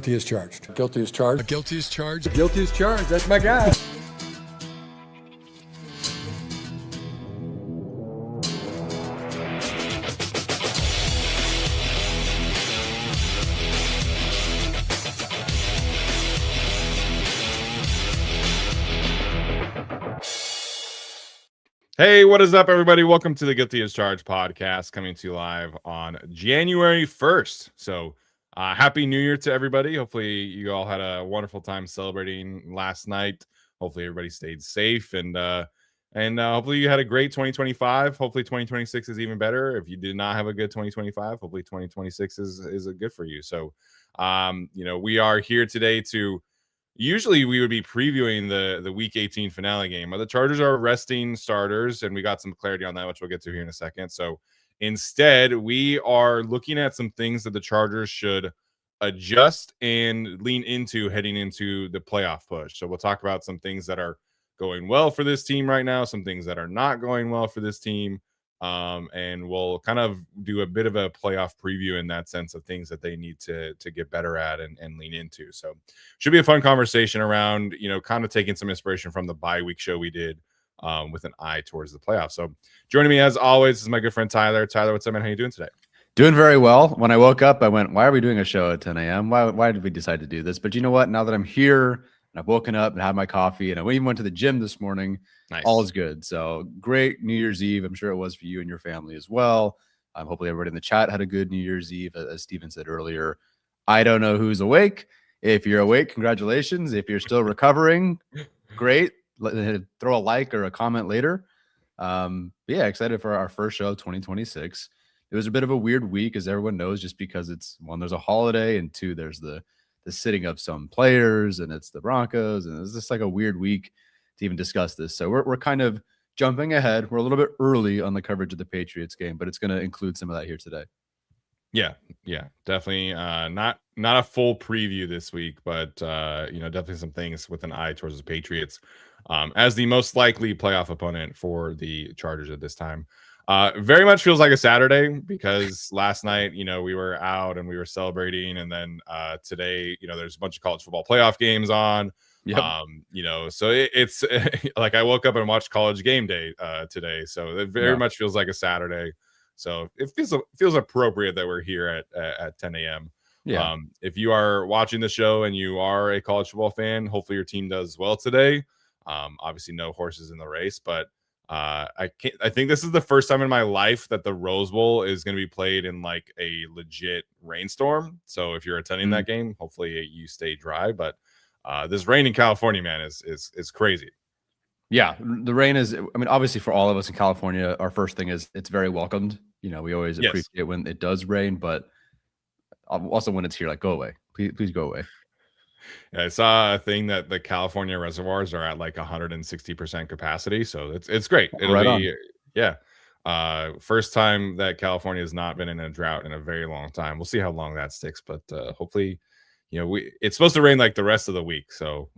Guilty as charged. Guilty as charged. Guilty as charged. Guilty as charged. That's my guy. Hey, what is up, everybody? Welcome to the Guilty as Charged podcast, coming to you live on January 1st. So, happy New Year to everybody. Hopefully, you all had a wonderful time celebrating last night. Hopefully, everybody stayed safe, and hopefully, you had a great 2025. Hopefully, 2026 is even better. If you did not have a good 2025, hopefully, 2026 is a good for you. So, we are here today to. Usually we would be previewing the Week 18 finale game, but the Chargers are resting starters, and we got some clarity on that, which we'll get to here in a second. So instead, we are looking at some things that the Chargers should adjust and lean into heading into the playoff push. So we'll talk about some things that are going well for this team right now, some things that are not going well for this team. And we'll kind of do a bit of a playoff preview in that sense of things that they need to get better at and lean into. So should be a fun conversation around, kind of taking some inspiration from the bye week show we did with an eye towards the playoffs. So joining me as always is my good friend Tyler. Tyler, what's up, man? How you doing today? Doing very well. When I woke up, I went, why are we doing a show at 10 a.m.? Why did we decide to do this? But you know what? Now that I'm here and I've woken up and had my coffee and I even went to the gym this morning, nice. All is good. So great New Year's Eve. I'm sure it was for you and your family as well. Hopefully everybody in the chat had a good New Year's Eve. As Steven said earlier, I don't know who's awake. If you're awake, congratulations. If you're still recovering, great. Throw a like or a comment later. But yeah, excited for our first show of 2026. It was a bit of a weird week, as everyone knows, just because it's one, there's a holiday, and two, there's the sitting of some players, and it's the Broncos, and it's just like a weird week to even discuss this. So we're kind of jumping ahead. We're a little bit early on the coverage of the Patriots game, but it's going to include some of that here today. Yeah, definitely not a full preview this week, but definitely some things with an eye towards the Patriots as the most likely playoff opponent for the Chargers at this time. Very much feels like a Saturday because last night, we were out and we were celebrating, and then today, there's a bunch of college football playoff games on. Yep. So it's like I woke up and watched College Game Day today, so it very much feels like a Saturday. So it feels appropriate that we're here at 10 a.m. Yeah. If you are watching the show and you are a college football fan, hopefully your team does well today. Obviously, no horses in the race, but I think this is the first time in my life that the Rose Bowl is going to be played in like a legit rainstorm. So if you're attending that game, hopefully you stay dry. But this rain in California, man, is crazy. Yeah, the rain is, obviously for all of us in California, our first thing is it's very welcomed. We always appreciate when it does rain, but also when it's here, like, go away. Please go away. Yeah, I saw a thing that the California reservoirs are at like 160% capacity. So it's great. It'll be, first time that California has not been in a drought in a very long time. We'll see how long that sticks, but hopefully, it's supposed to rain like the rest of the week. So,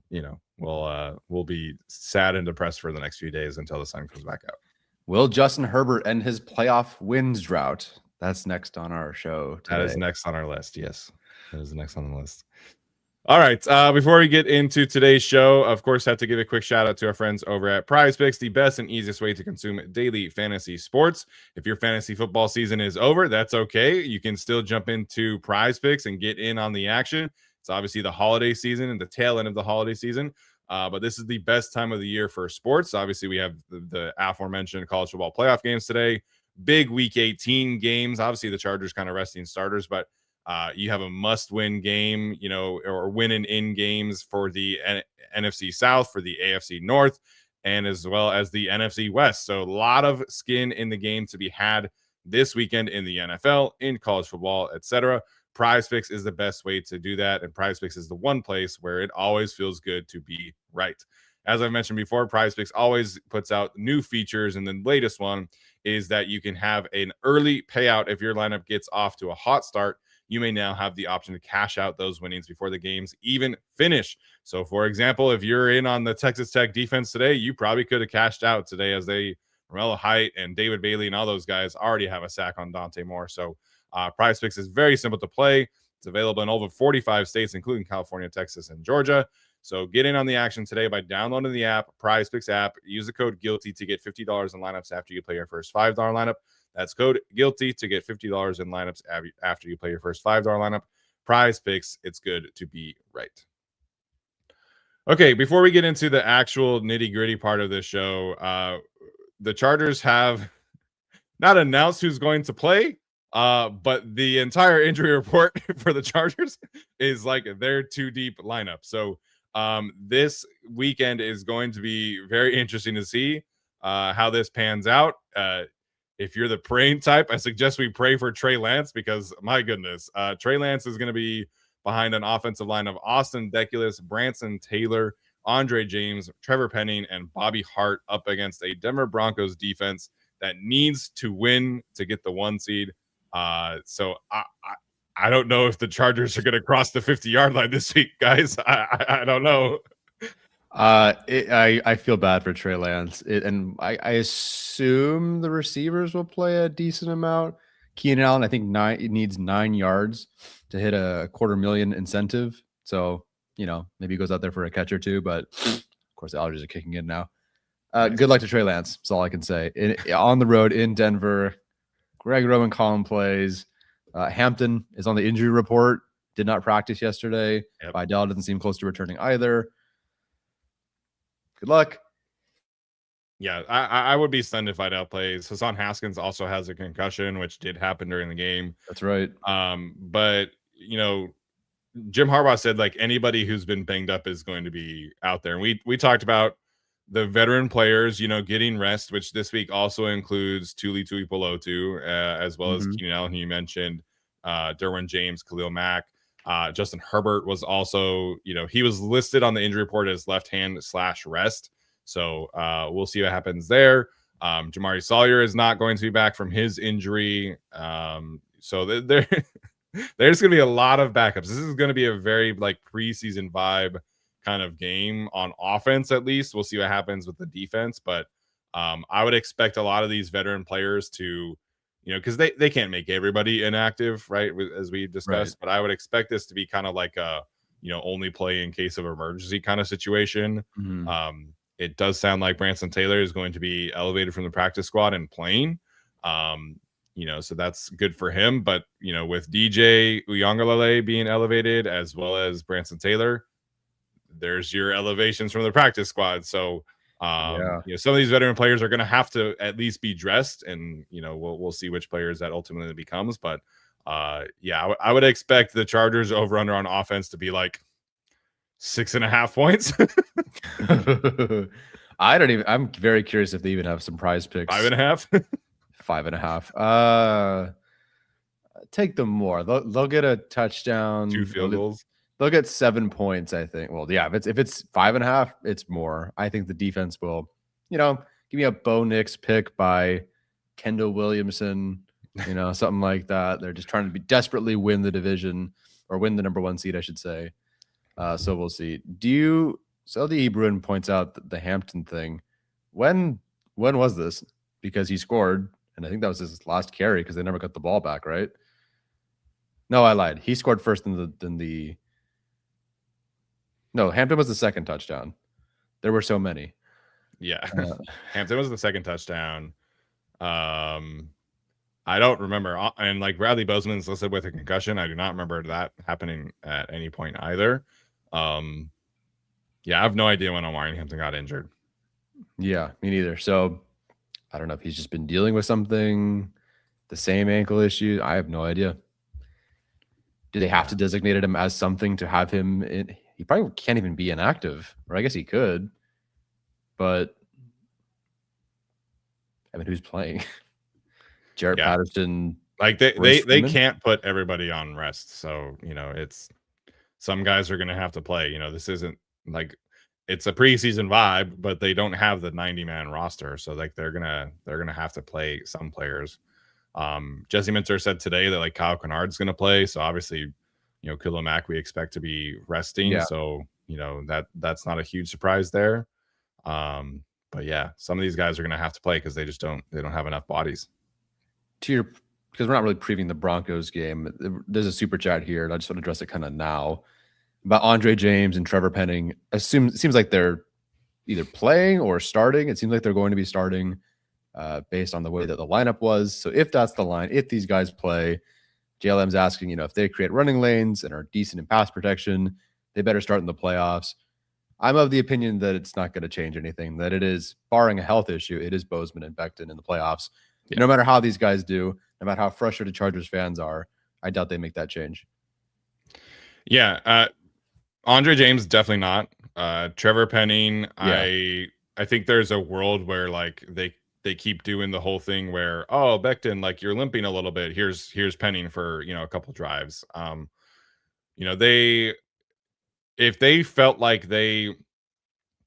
we'll be sad and depressed for the next few days until the sun comes back out. Will Justin Herbert end his playoff wins drought? That's next on our show today. That is next on our list. Yes, that is next on the list. All right. Before we get into today's show, of course, have to give a quick shout out to our friends over at PrizePicks, the best and easiest way to consume daily fantasy sports. If your fantasy football season is over, that's okay. You can still jump into PrizePicks and get in on the action. It's obviously the holiday season and the tail end of the holiday season. But this is the best time of the year for sports. Obviously, we have the aforementioned college football playoff games today. Big Week 18 games. Obviously, the Chargers kind of resting starters, but you have a must-win game, or win-in games for the NFC South, for the AFC North, and as well as the NFC West. So a lot of skin in the game to be had this weekend in the NFL, in college football, etc. PrizePicks is the best way to do that, and PrizePicks is the one place where it always feels good to be right. As I mentioned before, PrizePicks always puts out new features, and the latest one is that you can have an early payout if your lineup gets off to a hot start. You may now have the option to cash out those winnings before the games even finish. So, for example, if you're in on the Texas Tech defense today, you probably could have cashed out today, as Romello Height and David Bailey and all those guys already have a sack on Dante Moore. So, PrizePicks is very simple to play. It's available in over 45 states, including California, Texas, and Georgia. So get in on the action today by downloading the app, PrizePicks app. Use the code GUILTY to get $50 in lineups after you play your first $5 lineup. That's code GUILTY to get $50 in lineups after you play your first $5 lineup. PrizePicks, it's good to be right. Okay, before we get into the actual nitty-gritty part of this show, the Chargers have not announced who's going to play, but the entire injury report for the Chargers is like their too deep lineup. So this weekend is going to be very interesting to see how this pans out. If you're the praying type, I suggest we pray for Trey Lance because, my goodness, Trey Lance is going to be behind an offensive line of Austin Deculus, Branson Taylor, Andre James, Trevor Penning, and Bobby Hart up against a Denver Broncos defense that needs to win to get the 1 seed. So I don't know if the Chargers are going to cross the 50-yard line this week, guys. I don't know. I feel bad for Trey Lance, and I assume the receivers will play a decent amount. Keenan Allen, I think it needs 9 yards to hit a $250,000 incentive. So, maybe he goes out there for a catch or two, but of course the allergies are kicking in now. Nice. Good luck to Trey Lance. That's all I can say. On the road in Denver, Greg Roman Collin plays. Hampton is on the injury report. Did not practice yesterday. Yep. Vidal doesn't seem close to returning either. Good luck. Yeah, I would be stunned if Vidal plays. Hassan Haskins also has a concussion, which did happen during the game. That's right. But Jim Harbaugh said like anybody who's been banged up is going to be out there. And we talked about the veteran players, getting rest, which this week also includes Tuli Tuipulotu, as well as Keenan Allen, who you mentioned, Derwin James, Khalil Mack. Justin Herbert was also, he was listed on the injury report as left hand /rest. So we'll see what happens there. Jamari Sawyer is not going to be back from his injury. So there's going to be a lot of backups. This is going to be a very preseason vibe kind of game on offense. At least we'll see what happens with the defense. But I would expect a lot of these veteran players to, because they can't make everybody inactive, right? As we discussed, right. But I would expect this to be kind of like a, only play in case of emergency kind of situation. It does sound like Branson Taylor is going to be elevated from the practice squad and playing. So that's good for him. But, with DJ Uiagalelei being elevated as well as Branson Taylor, there's your elevations from the practice squad. So, some of these veteran players are going to have to at least be dressed, and, we'll see which players that ultimately becomes. But, I would expect the Chargers over under on offense to be like 6.5 points. I'm very curious if they even have some prize picks. 5.5. 5.5. Take them more. They'll get a touchdown. 2 field goals. They'll get 7 points, I think. Well, yeah, if it's 5.5, it's more. I think the defense will, give me a Bo Nix pick by Kendall Williamson, something like that. They're just trying to desperately win the division, or win the number 1 seed, I should say. So we'll see. So the Bruin points out the Hampton thing. When was this? Because he scored, and I think that was his last carry because they never got the ball back, right? No, I lied. He scored first No, Hampton was the second touchdown. There were so many. Yeah. Hampton was the second touchdown. I don't remember. And Bradley Bozeman's listed with a concussion. I do not remember that happening at any point either. I have no idea when Omari Hampton got injured. Yeah, me neither. So I don't know if he's just been dealing with something, the same ankle issue. I have no idea. Do they have to designate him as something to have him in? He probably can't even be inactive, or I guess he could. But who's playing? Jarrett Patterson. They can't put everybody on rest. So, it's some guys are going to have to play. This isn't it's a preseason vibe, but they don't have the 90-man roster. So they're going to have to play some players. Jesse Minter said today that Kyle Kennard's going to play. So obviously, Khalil Mack we expect to be resting. Yeah. So, that's not a huge surprise there. But yeah, some of these guys are going to have to play because they don't have enough bodies. To because we're not really previewing the Broncos game, there's a super chat here, and I just want to address it kind of now about Andre James and Trevor Penning. It seems like they're either playing or starting. It seems like they're going to be starting based on the way that the lineup was. So if that's the line, if these guys play, JLM's asking, if they create running lanes and are decent in pass protection, they better start in the playoffs. I'm of the opinion that it's not going to change anything, that it is, barring a health issue, it is Bozeman and Becton in the playoffs. Yeah. No matter how these guys do, no matter how frustrated Chargers fans are, I doubt they make that change. Yeah. Andre James, definitely not. Trevor Penning, yeah. I think there's a world where like they keep doing the whole thing where, oh, Becton, like you're limping a little bit. Here's Penning for, a couple drives. If they felt like they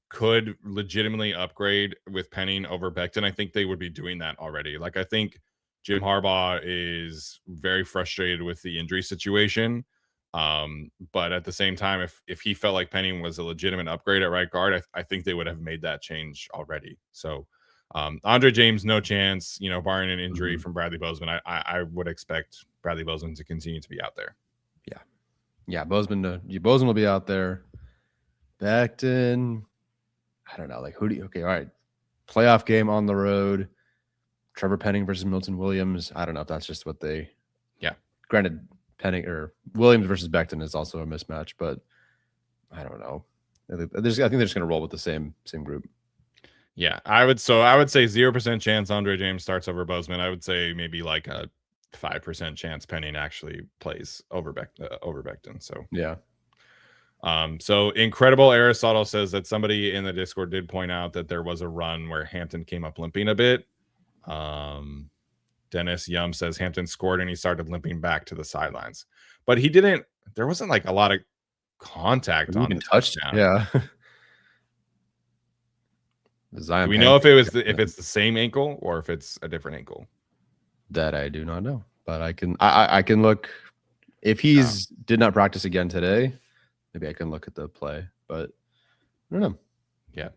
could legitimately upgrade with Penning over Becton, I think they would be doing that already. Like, I think Jim Harbaugh is very frustrated with the injury situation. But at the same time, if he felt like Penning was a legitimate upgrade at right guard, I think they would have made that change already. So Andre James, no chance, barring an injury from Bradley Bozeman. I would expect Bradley Bozeman to continue to be out there. Yeah, Bozeman will be out there. Becton, I don't know. Like, okay, all right. Playoff game on the road. Trevor Penning versus Milton Williams. I don't know if that's just what they. Yeah. Granted, Penning or Williams versus Becton is also a mismatch, but I don't know. I think they're just going to roll with the same group. Yeah, I would say 0% chance Andre James starts over Bozeman. I would say maybe like a 5% chance Penning actually plays over Becton. So yeah. So Incredible Aristotle says that somebody in the Discord did point out that there was a run where Hampton came up limping a bit. Dennis Yum says Hampton scored and he started limping back to the sidelines, but he didn't. There wasn't like a lot of contact on the touchdown. Yeah. Do we know if it's the same ankle or if it's a different ankle? That I do not know, but I can look. If he's did not practice again today, maybe I can look at the play, but I don't know. Yeah.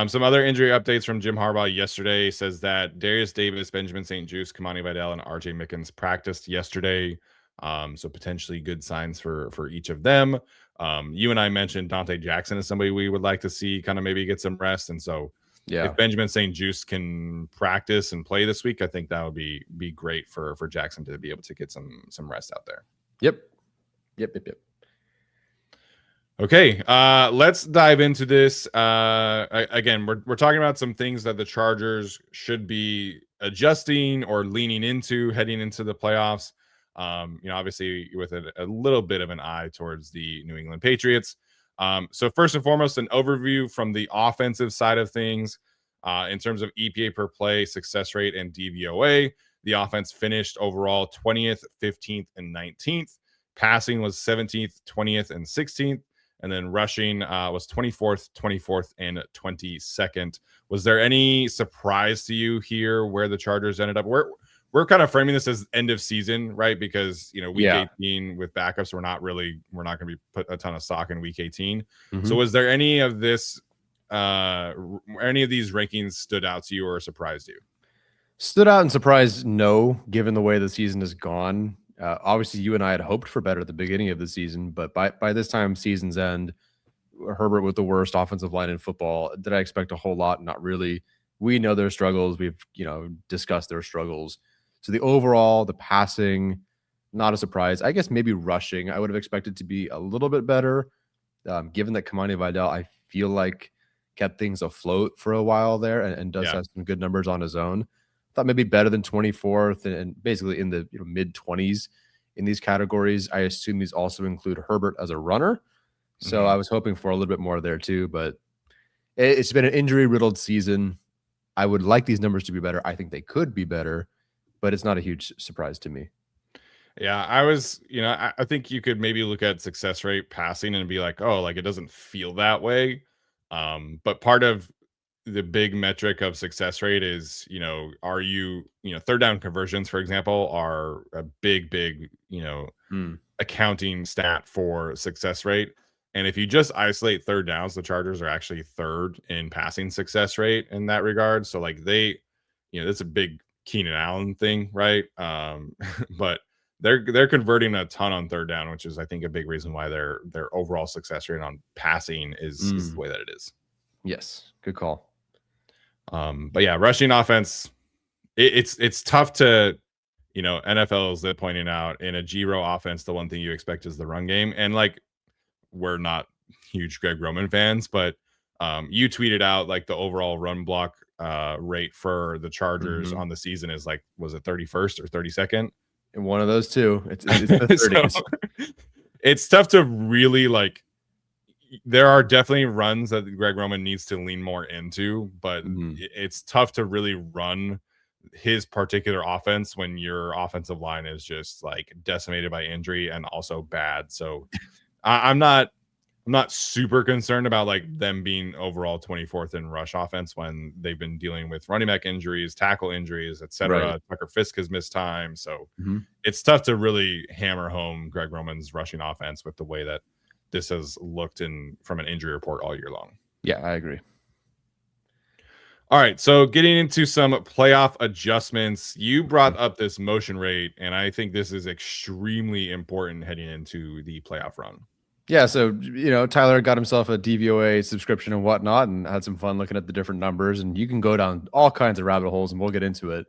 Some other injury updates from Jim Harbaugh yesterday says that Darius Davis, Benjamin St-Juste, Kamani Vidal, and RJ Mickens practiced yesterday. So potentially good signs for each of them. You and I mentioned Dante Jackson is somebody we would like to see kind of maybe get some rest. And so if Benjamin St-Juste can practice and play this week, I think that would be great for Jackson to be able to get some rest out there. Yep. Okay, let's dive into this. Again, we're talking about some things that the Chargers should be adjusting or leaning into heading into the playoffs. Obviously with a little bit of an eye towards the New England Patriots. So first and foremost, an overview from the offensive side of things. In terms of EPA per play, success rate, and DVOA, the offense finished overall 20th, 15th, and 19th. Passing was 17th, 20th, and 16th. And then rushing was 24th, 24th, and 22nd. Was there any surprise to you here where the Chargers ended up? We're kind of framing this as end of season, right? Because week 18 with backups, we're not going to be put a ton of stock in week 18. So was there any of this, any of these rankings stood out to you or surprised you? Stood out and surprised, no, given the way the season has gone. Obviously, you and I had hoped for better at the beginning of the season, but by this time, season's end, Herbert with the worst offensive line in football. Did I expect a whole lot? Not really. We know their struggles. We've discussed their struggles. So the passing, not a surprise. I guess maybe rushing, I would have expected to be a little bit better, given that Kamani Vidal, I feel like, kept things afloat for a while there and does have some good numbers on his own. Thought maybe better than 24th and basically in the mid 20s in these categories. I assume these also include Herbert as a runner. So I was hoping for a little bit more there too, but it's been an injury riddled season. I would like these numbers to be better. I think they could be better, but it's not a huge surprise to me. Yeah, I was, I think you could maybe look at success rate passing and be like, oh, like it doesn't feel that way. But part of the big metric of success rate is, are you, third down conversions, for example, are a big, accounting stat for success rate. And if you just isolate third downs, the Chargers are actually third in passing success rate in that regard. So like that's a big Keenan Allen thing, right? But they're converting a ton on third down, which is I think a big reason why their overall success rate on passing is the way that it is. Yes, good call. But yeah, rushing offense, it's tough to, NFL is pointing out in a G-Row offense, the one thing you expect is the run game. And like, we're not huge Greg Roman fans, but you tweeted out like the overall run block rate for the Chargers on the season is like, was it 31st or 32nd? And one of those two. It's the 30s. So, it's tough to really like. There are definitely runs that Greg Roman needs to lean more into, but it's tough to really run his particular offense when your offensive line is just like decimated by injury and also bad. So I'm not super concerned about like them being overall 24th in rush offense when they've been dealing with running back injuries, tackle injuries, etc. Right. Tucker Fisk has missed time, so it's tough to really hammer home Greg Roman's rushing offense with the way that this has looked from an injury report all year long. Yeah, I agree. All right, so getting into some playoff adjustments, you brought up this motion rate, and I think this is extremely important heading into the playoff run. Yeah, so, Tyler got himself a DVOA subscription and whatnot and had some fun looking at the different numbers, and you can go down all kinds of rabbit holes, and we'll get into it.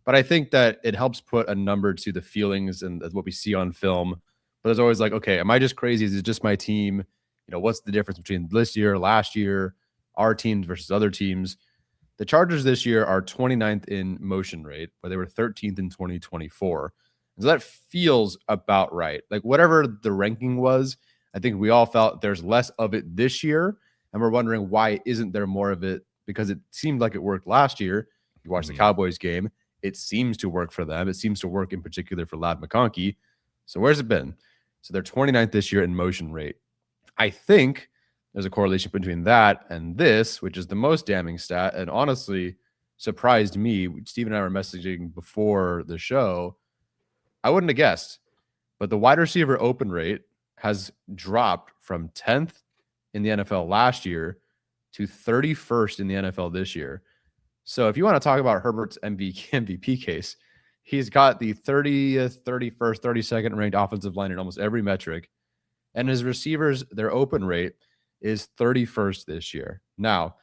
But I think that it helps put a number to the feelings and what we see on film. But there's always like, okay, am I just crazy? Is it just my team? What's the difference between this year, last year, our teams versus other teams? The Chargers this year are 29th in motion rate, but they were 13th in 2024. And so that feels about right. Like whatever the ranking was, I think we all felt there's less of it this year. And we're wondering why isn't there more of it? Because it seemed like it worked last year. You watch the Cowboys game. It seems to work for them. It seems to work in particular for Ladd McConkey. So where's it been? So they're 29th this year in motion rate. I think there's a correlation between that and this, which is the most damning stat, and honestly surprised me. Steve and I were messaging before the show. I wouldn't have guessed, but the wide receiver open rate has dropped from 10th in the NFL last year to 31st in the NFL this year. So if you want to talk about Herbert's MVP case, he's got the 30th, 31st, 32nd ranked offensive line in almost every metric. And his receivers, their open rate is 31st this year. Now,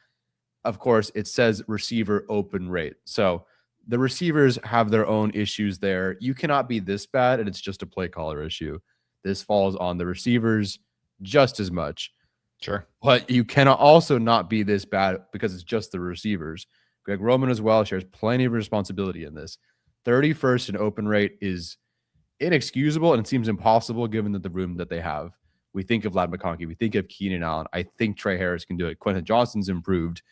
of course, it says receiver open rate. So the receivers have their own issues there. You cannot be this bad, and it's just a play caller issue. This falls on the receivers just as much. Sure. But you cannot also not be this bad because it's just the receivers. Greg Roman as well shares plenty of responsibility in this. 31st in open rate is inexcusable, and it seems impossible given that the room that they have. We think of Ladd McConkey. We think of Keenan Allen. I think Trey Harris can do it. Quentin Johnston's improved.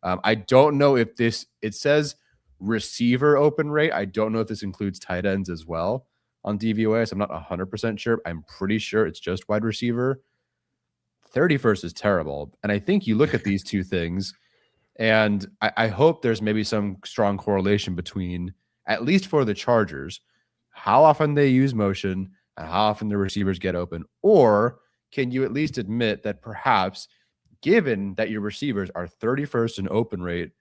I don't know if it says receiver open rate. I don't know if this includes tight ends as well on DVOA. So I'm not 100% sure. I'm pretty sure it's just wide receiver. 31st is terrible. And I think you look at these two things, and I hope there's maybe some strong correlation between, at least for the Chargers, how often they use motion and how often the receivers get open. Or can you at least admit that perhaps, given that your receivers are 31st in open rate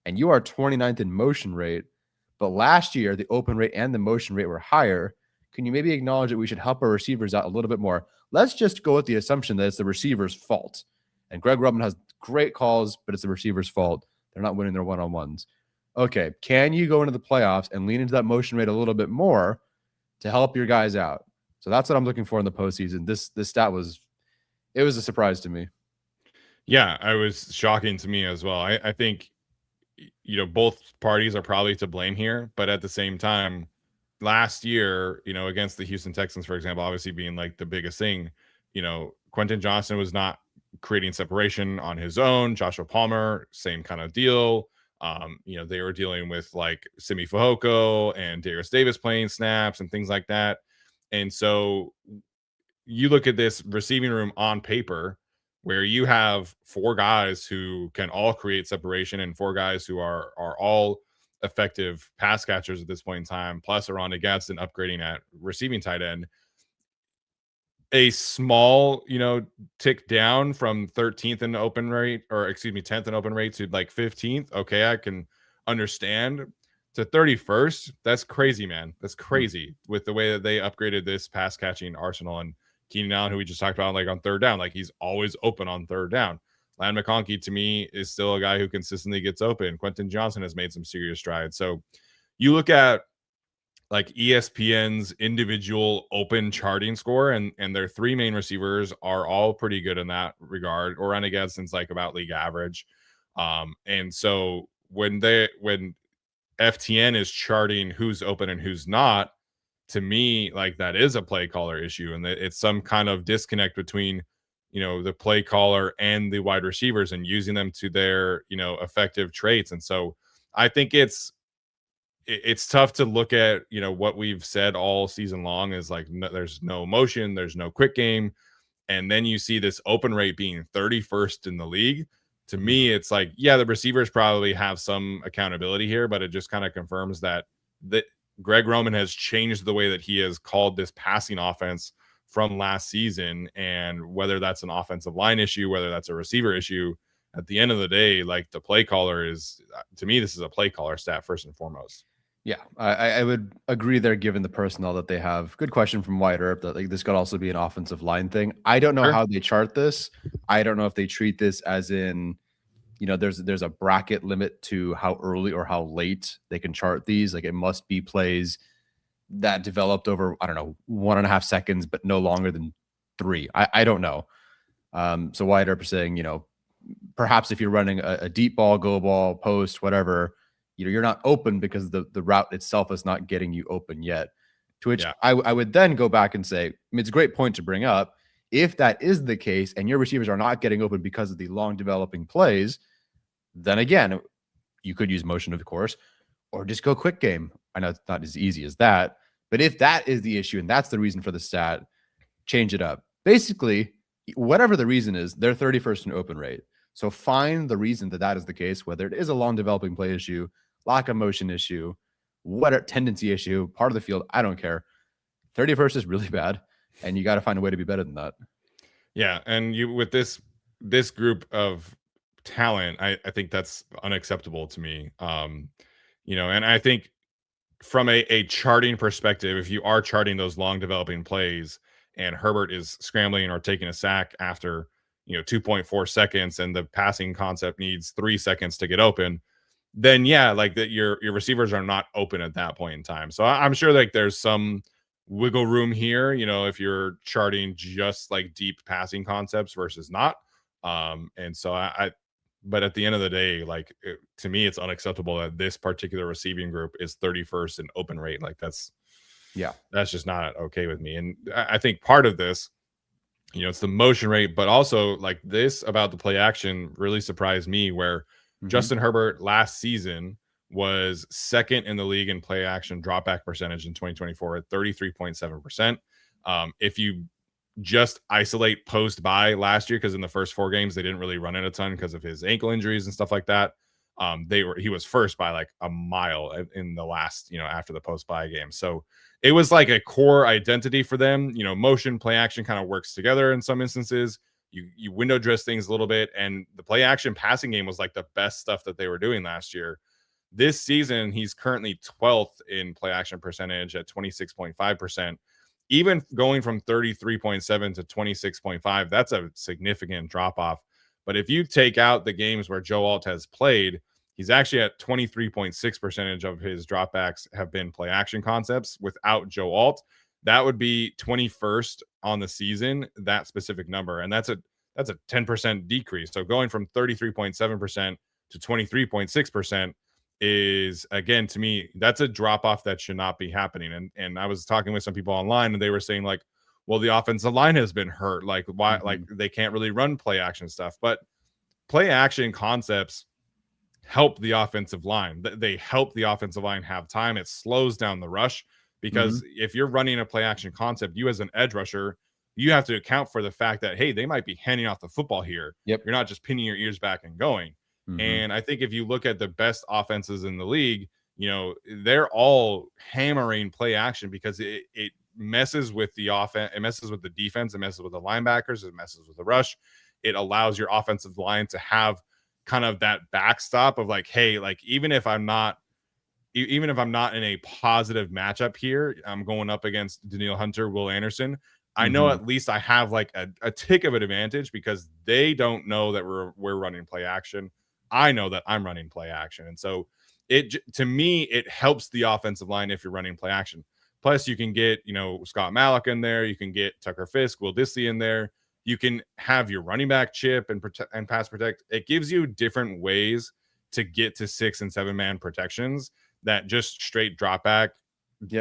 and you are 29th in motion rate, but last year the open rate and the motion rate were higher, can you maybe acknowledge that we should help our receivers out a little bit more? Let's just go with the assumption that it's the receiver's fault. And Greg Roman has great calls, but it's the receiver's fault. They're not winning their one-on-ones. Okay, can you go into the playoffs and lean into that motion rate a little bit more to help your guys out? So that's what I'm looking for in the postseason. This stat was a surprise to me. Yeah, it was shocking to me as well. I think, both parties are probably to blame here, but at the same time, last year, against the Houston Texans, for example, obviously being like the biggest thing, Quentin Johnston was not creating separation on his own. Joshua Palmer, same kind of deal. They were dealing with like Simi Fehoko and Darius Davis playing snaps and things like that. And so you look at this receiving room on paper where you have four guys who can all create separation and four guys who are all effective pass catchers at this point in time, plus Aranda Gadsden upgrading at receiving tight end. A small, tick down from 13th in open rate, or 10th in open rate to like 15th. Okay, I can understand. to 31st. That's crazy, man. That's crazy with the way that they upgraded this pass catching arsenal. And Keenan Allen, who we just talked about, like on third down, like he's always open on third down. Lan McConkey, to me, is still a guy who consistently gets open. Quentin Johnson has made some serious strides. So you look at like ESPN's individual open charting score, and their three main receivers are all pretty good in that regard, or run against since like about league average. And so when FTN is charting who's open and who's not, to me, like that is a play caller issue, and it's some kind of disconnect between, the play caller and the wide receivers and using them to their, effective traits. And so I think it's tough to look at, what we've said all season long is like, there's no motion, there's no quick game. And then you see this open rate being 31st in the league. To me, it's like, yeah, the receivers probably have some accountability here, but it just kind of confirms that Greg Roman has changed the way that he has called this passing offense from last season. And whether that's an offensive line issue, whether that's a receiver issue, at the end of the day, like the play caller is, to me, this is a play caller stat first and foremost. Yeah, I would agree there, given the personnel that they have. Good question from Wyatt Earp that like this could also be an offensive line thing. I don't know how they chart this. I don't know if they treat this as in, there's a bracket limit to how early or how late they can chart these. Like it must be plays that developed over, I don't know, 1.5 seconds, but no longer than 3. I don't know. So Wyatt Earp is saying, perhaps if you're running a deep ball, go ball, post, whatever, you're not open because the route itself is not getting you open yet. To which I would then go back and say, it's a great point to bring up. If that is the case and your receivers are not getting open because of the long developing plays, then again, you could use motion, of course, or just go quick game. I know it's not as easy as that, but if that is the issue and that's the reason for the stat, change it up. Basically, whatever the reason is, they're 31st in open rate. So find the reason that is the case, whether it is a long developing play issue, lack of motion issue, what a tendency issue, part of the field, I don't care. 31st is really bad, and you got to find a way to be better than that. Yeah, and you with this group of talent, I think that's unacceptable to me. And I think from a charting perspective, if you are charting those long developing plays and Herbert is scrambling or taking a sack after 2.4 seconds and the passing concept needs 3 seconds to get open, then yeah, like that your receivers are not open at that point in time. So I'm sure like there's some wiggle room here, if you're charting just like deep passing concepts versus not. And so but at the end of the day, like to me, it's unacceptable that this particular receiving group is 31st in open rate. Like that's just not okay with me. And I think part of this, it's the motion rate, but also like this about the play action really surprised me where Justin Herbert last season was second in the league in play action dropback percentage in 2024 at 33.7%. If you just isolate post by last year, because in the first 4 games they didn't really run it a ton because of his ankle injuries and stuff like that. He was first by like a mile in the last, after the post by game. So it was like a core identity for them. Motion, play action kind of works together in some instances. You window dress things a little bit, and the play action passing game was like the best stuff that they were doing last year. This season, he's currently 12th in play action percentage at 26.5%. Even going from 33.7 to 26.5, that's a significant drop off. But if you take out the games where Joe Alt has played, he's actually at 23.6% of his dropbacks have been play action concepts without Joe Alt. That would be 21st on the season, that specific number. And that's a 10% decrease. So going from 33.7% to 23.6% is, again, to me, that's a drop off that should not be happening. And I was talking with some people online and they were saying like, well, the offensive line has been hurt. Like why, like they can't really run play action stuff, but play action concepts help the offensive line. They help the offensive line have time. It slows down the rush because if you're running a play action concept, you as an edge rusher, you have to account for the fact that, hey, they might be handing off the football here. Yep. You're not just pinning your ears back and going. And I think if you look at the best offenses in the league, they're all hammering play action because it messes with the offense, it messes with the defense, it messes with the linebackers, it messes with the rush. It allows your offensive line to have kind of that backstop of like, hey, like even if I'm not even if I'm not in a positive matchup here, I'm going up against Daniil Hunter, Will Anderson. I know at least I have like a tick of an advantage because they don't know that we're running play action. I know that I'm running play action. And so to me, it helps the offensive line if you're running play action. Plus, you can get, Scott Malik in there. You can get Tucker Fisk, Will Dissly in there. You can have your running back chip and pass protect. It gives you different ways to get to 6 and 7 man protections that just straight drop back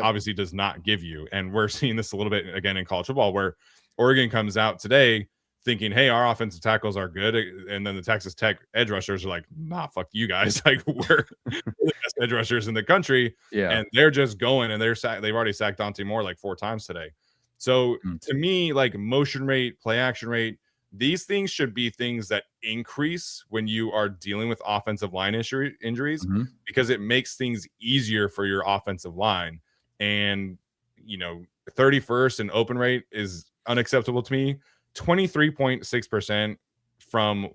obviously does not give you. And we're seeing this a little bit again in college football where Oregon comes out today thinking, hey, our offensive tackles are good. And then the Texas Tech edge rushers are like, nah, fuck you guys. Like we're the best edge rushers in the country. Yeah. And they're just going and they've already sacked Dante Moore like 4 times today. So to me, like motion rate, play action rate, these things should be things that increase when you are dealing with offensive line injuries because it makes things easier for your offensive line. And, 31st in open rate is unacceptable to me. 23.6% from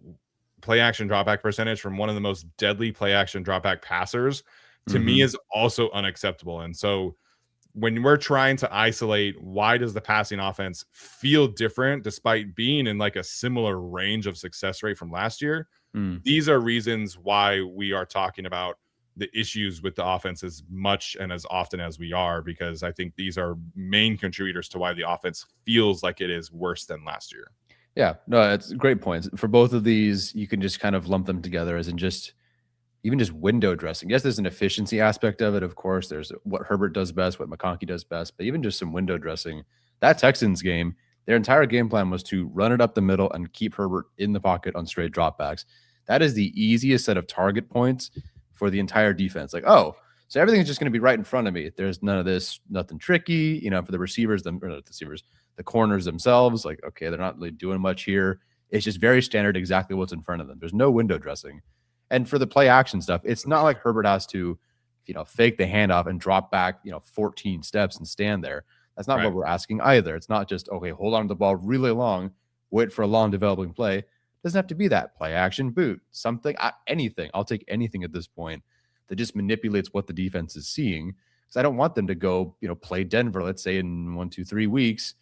play action dropback percentage from one of the most deadly play action dropback passers to me is also unacceptable. And so when we're trying to isolate why does the passing offense feel different despite being in like a similar range of success rate from last year, these are reasons why we are talking about the issues with the offense as much and as often as we are, because I think these are main contributors to why the offense feels like it is worse than last year. Yeah, no, it's great points. For both of these, you can just kind of lump them together as in even just window dressing. Yes, there's an efficiency aspect of it. Of course, there's what Herbert does best, what McConkey does best, but even just some window dressing. That Texans game, their entire game plan was to run it up the middle and keep Herbert in the pocket on straight dropbacks. That is the easiest set of target points for the entire defense. Like, oh, so everything's just going to be right in front of me. There's none of this, nothing tricky, for the receivers, the corners themselves. Like, okay, they're not really doing much here. It's just very standard, exactly what's in front of them. There's no window dressing. And for the play action stuff, it's not like Herbert has to, fake the handoff and drop back, 14 steps and stand there. That's not what we're asking either. It's not just, okay, hold on to the ball really long, wait for a long developing play. It doesn't have to be that. Play action, boot, something, anything. I'll take anything at this point that just manipulates what the defense is seeing. Because I don't want them to go, play Denver, let's say in 1, 2, 3 weeks,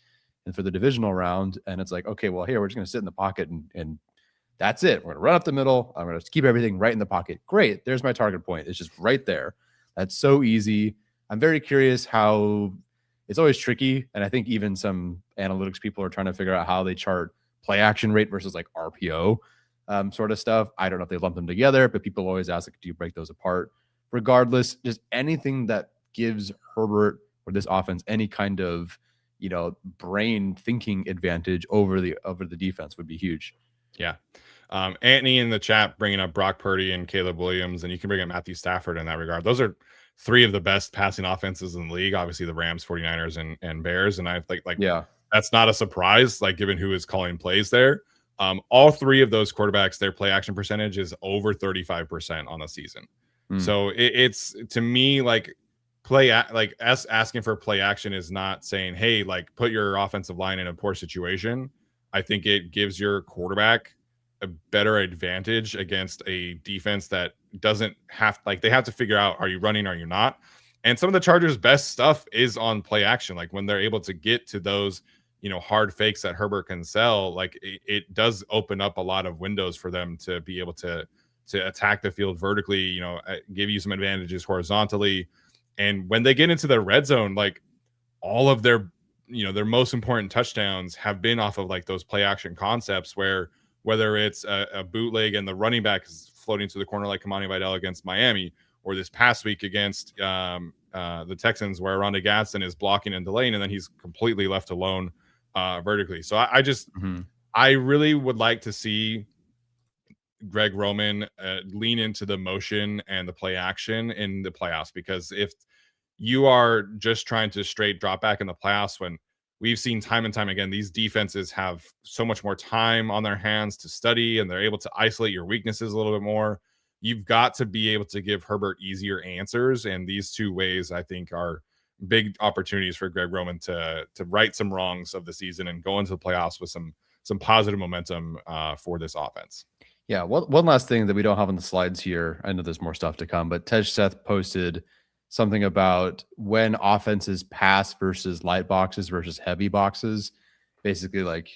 and for the divisional round. And it's like, okay, well, here, we're just going to sit in the pocket and that's it. We're going to run up the middle. I'm going to keep everything right in the pocket. Great. There's my target point. It's just right there. That's so easy. I'm very curious how it's always tricky. And I think even some analytics people are trying to figure out how they chart play action rate versus like RPO sort of stuff. I don't know if they lump them together, but people always ask, like, do you break those apart? Regardless, just anything that gives Herbert or this offense any kind of, brain thinking advantage over the defense would be huge. Yeah. Anthony in the chat bringing up Brock Purdy and Caleb Williams, and you can bring up Matthew Stafford in that regard. Those are 3 of the best passing offenses in the league. Obviously the Rams, 49ers, and Bears. And I think that's not a surprise, like given who is calling plays there. All 3 of those quarterbacks, their play action percentage is over 35% on the season. So it's to me like us asking for play action is not saying, hey, like put your offensive line in a poor situation. I think it gives your quarterback a better advantage against a defense that doesn't have, they have to figure out, are you running, are you not? And some of the Chargers' best stuff is on play action. Like when they're able to get to those, hard fakes that Herbert can sell, like it does open up a lot of windows for them to be able to attack the field vertically, give you some advantages horizontally. And when they get into the red zone, like all of their most important touchdowns have been off of like those play action concepts where whether it's a bootleg and the running back is floating to the corner like Kamani Vidal against Miami, or this past week against the Texans where Rondé Gadsden is blocking and delaying and then he's completely left alone vertically. So I really would like to see Greg Roman lean into the motion and the play action in the playoffs, because if you are just trying to straight drop back in the playoffs, when we've seen time and time again, these defenses have so much more time on their hands to study and they're able to isolate your weaknesses a little bit more. You've got to be able to give Herbert easier answers. And these 2 ways, I think, are big opportunities for Greg Roman to right some wrongs of the season and go into the playoffs with some positive momentum for this offense. Yeah. One last thing that we don't have on the slides here. I know there's more stuff to come, but Tej Seth posted something about when offenses pass versus light boxes versus heavy boxes. Basically, like,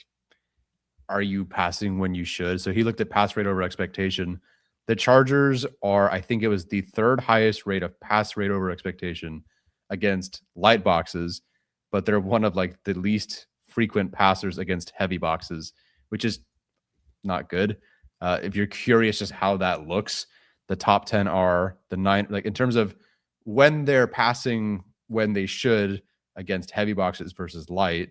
are you passing when you should? So he looked at pass rate over expectation. The Chargers are, I think it was the third highest rate of pass rate over expectation against light boxes, but they're one of like the least frequent passers against heavy boxes, which is not good. If you're curious just how that looks, the top 10 are the 9, like in terms of when they're passing when they should against heavy boxes versus light.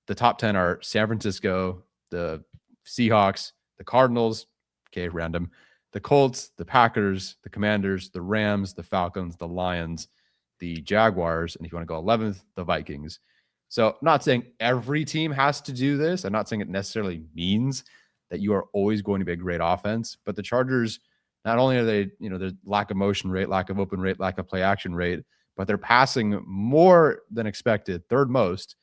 The top 10 are San Francisco, the Seahawks, the Cardinals, okay, random, the Colts, the Packers, the Commanders, the Rams, the Falcons, the Lions, the Jaguars, and if you want to go 11th, the Vikings. So I'm not saying every team has to do this. I'm not saying it necessarily means that you are always going to be a great offense, but the Chargers, not only are they, there's lack of motion rate, lack of open rate, lack of play action rate, but they're passing more than expected, third most,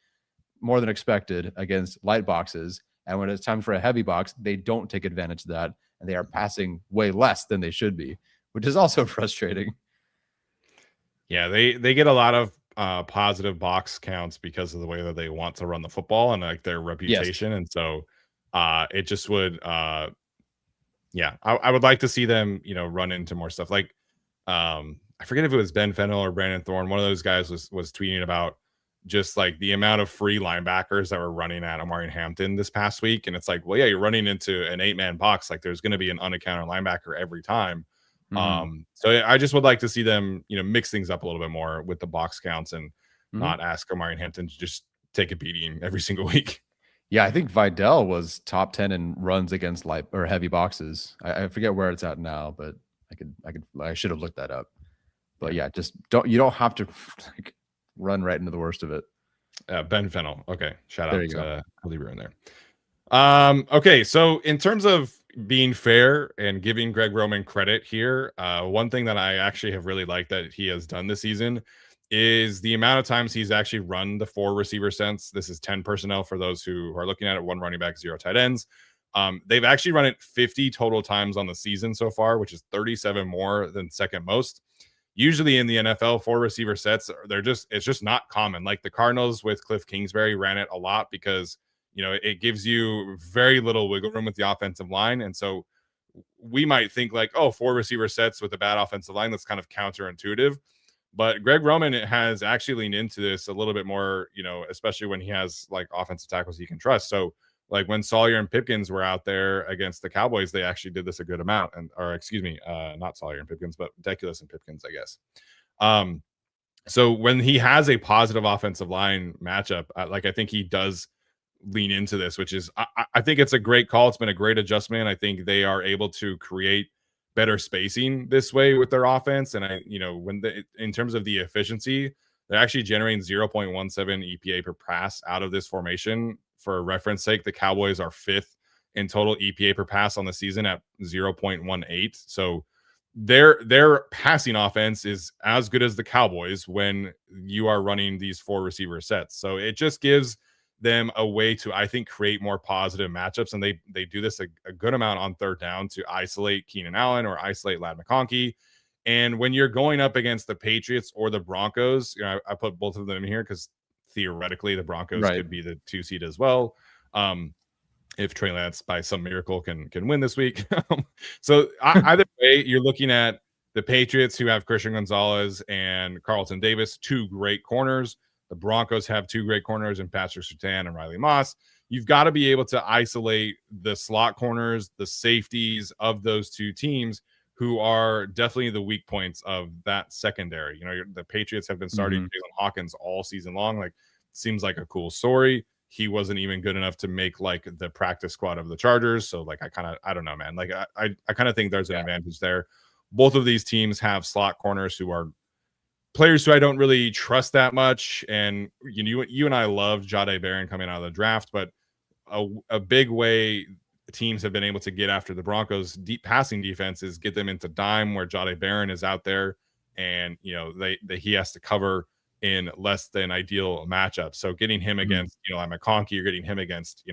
more than expected against light boxes. And when it's time for a heavy box, they don't take advantage of that. And they are passing way less than they should be, which is also frustrating. Yeah, they get a lot of positive box counts because of the way that they want to run the football and like their reputation. Yes. And so it just would yeah, I would like to see them, run into more stuff. Like I forget if it was Ben Fennell or Brandon Thorne. One of those guys was tweeting about just like the amount of free linebackers that were running at Omari Hampton this past week. And it's like, well, yeah, you're running into an 8-man box. Like there's going to be an unaccounted linebacker every time. So I just would like to see them, mix things up a little bit more with the box counts and not ask Omari Hampton to just take a beating every single week. Yeah, I think Vidal was top 10 in runs against light or heavy boxes. I forget where it's at now, but I should have looked that up. But yeah, just you don't have to like run right into the worst of it. Ben Fennell. Okay. Shout out to Libra in there. Okay. So in terms of being fair and giving Greg Roman credit here, one thing that I actually have really liked that he has done this season is the amount of times he's actually run the 4 receiver sets. This is 10 personnel for those who are looking at it, 1 running back, 0 tight ends. They've actually run it 50 total times on the season so far, which is 37 more than second most. Usually in the NFL, 4 receiver sets, it's just not common. Like the Cardinals with Cliff Kingsbury ran it a lot because, it gives you very little wiggle room with the offensive line. And so we might think like, 4 receiver sets with a bad offensive line, that's kind of counterintuitive. But Greg Roman has actually leaned into this a little bit more, especially when he has like offensive tackles he can trust. So like when Sawyer and Pipkins were out there against the Cowboys, they actually did this a good amount. Not Sawyer and Pipkins, but Deculus and Pipkins, I guess. So when he has a positive offensive line matchup, I think he does lean into this, which is, I think it's a great call. It's been a great adjustment. I think they are able to create better spacing this way with their offense. And in terms of the efficiency, they're actually generating 0.17 EPA per pass out of this formation. For reference sake, the Cowboys are 5th in total EPA per pass on the season at 0.18. So their passing offense is as good as the Cowboys when you are running these 4 receiver sets. So it just gives them a way to, I think, create more positive matchups. And they do this a good amount on third down to isolate Keenan Allen or isolate Ladd McConkey. And when you're going up against the Patriots or the Broncos, I put both of them in here because theoretically the Broncos could be the 2 seed as well. If Trey Lance by some miracle can win this week. So either way, you're looking at the Patriots, who have Christian Gonzalez and Carlton Davis, 2 great corners. The Broncos have 2 great corners in Patrick Surtain and Riley Moss. You've got to be able to isolate the slot corners, the safeties of those 2 teams, who are definitely the weak points of that secondary. The Patriots have been starting Jalen Hawkins all season long. Like, seems like a cool story. He wasn't even good enough to make like the practice squad of the Chargers. So like, I don't know, man. Like I kind of think there's an advantage there. Both of these teams have slot corners who are players who I don't really trust that much. And you and I loved Jahdae Barron coming out of the draft, but a big way teams have been able to get after the Broncos deep passing defense is get them into dime, where Jahdae Barron is out there and he has to cover in less than ideal matchups. So getting him against Ladd McConkey, you're getting him against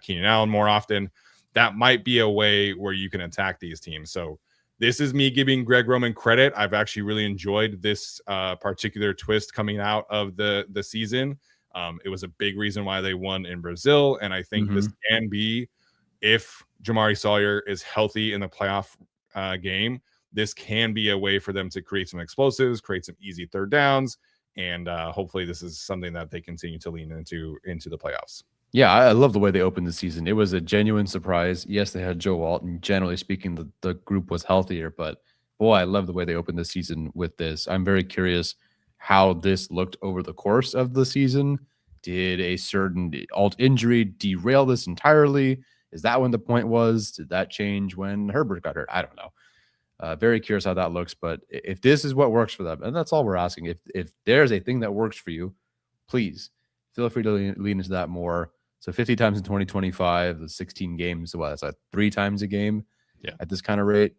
Keenan Allen more often. That might be a way where you can attack these teams. So this is me giving Greg Roman credit. I've actually really enjoyed this particular twist coming out of the season. It was a big reason why they won in Brazil, and I think this can be, if Jamari Sawyer is healthy in the playoff game, this can be a way for them to create some explosives, create some easy third downs, and hopefully this is something that they continue to lean into the playoffs. Yeah, I love the way they opened the season. It was a genuine surprise. Yes, they had Joe Walton. Generally speaking, the group was healthier, but boy, I love the way they opened the season with this. I'm very curious how this looked over the course of the season. Did a certain alt injury derail this entirely? Is that when the point was? Did that change when Herbert got hurt? I don't know. Very curious how that looks. But if this is what works for them, and that's all we're asking, if there's a thing that works for you, please feel free to lean into that more. So 50 times in 2025, the 16 games, so that's like 3 times a game at this kind of rate.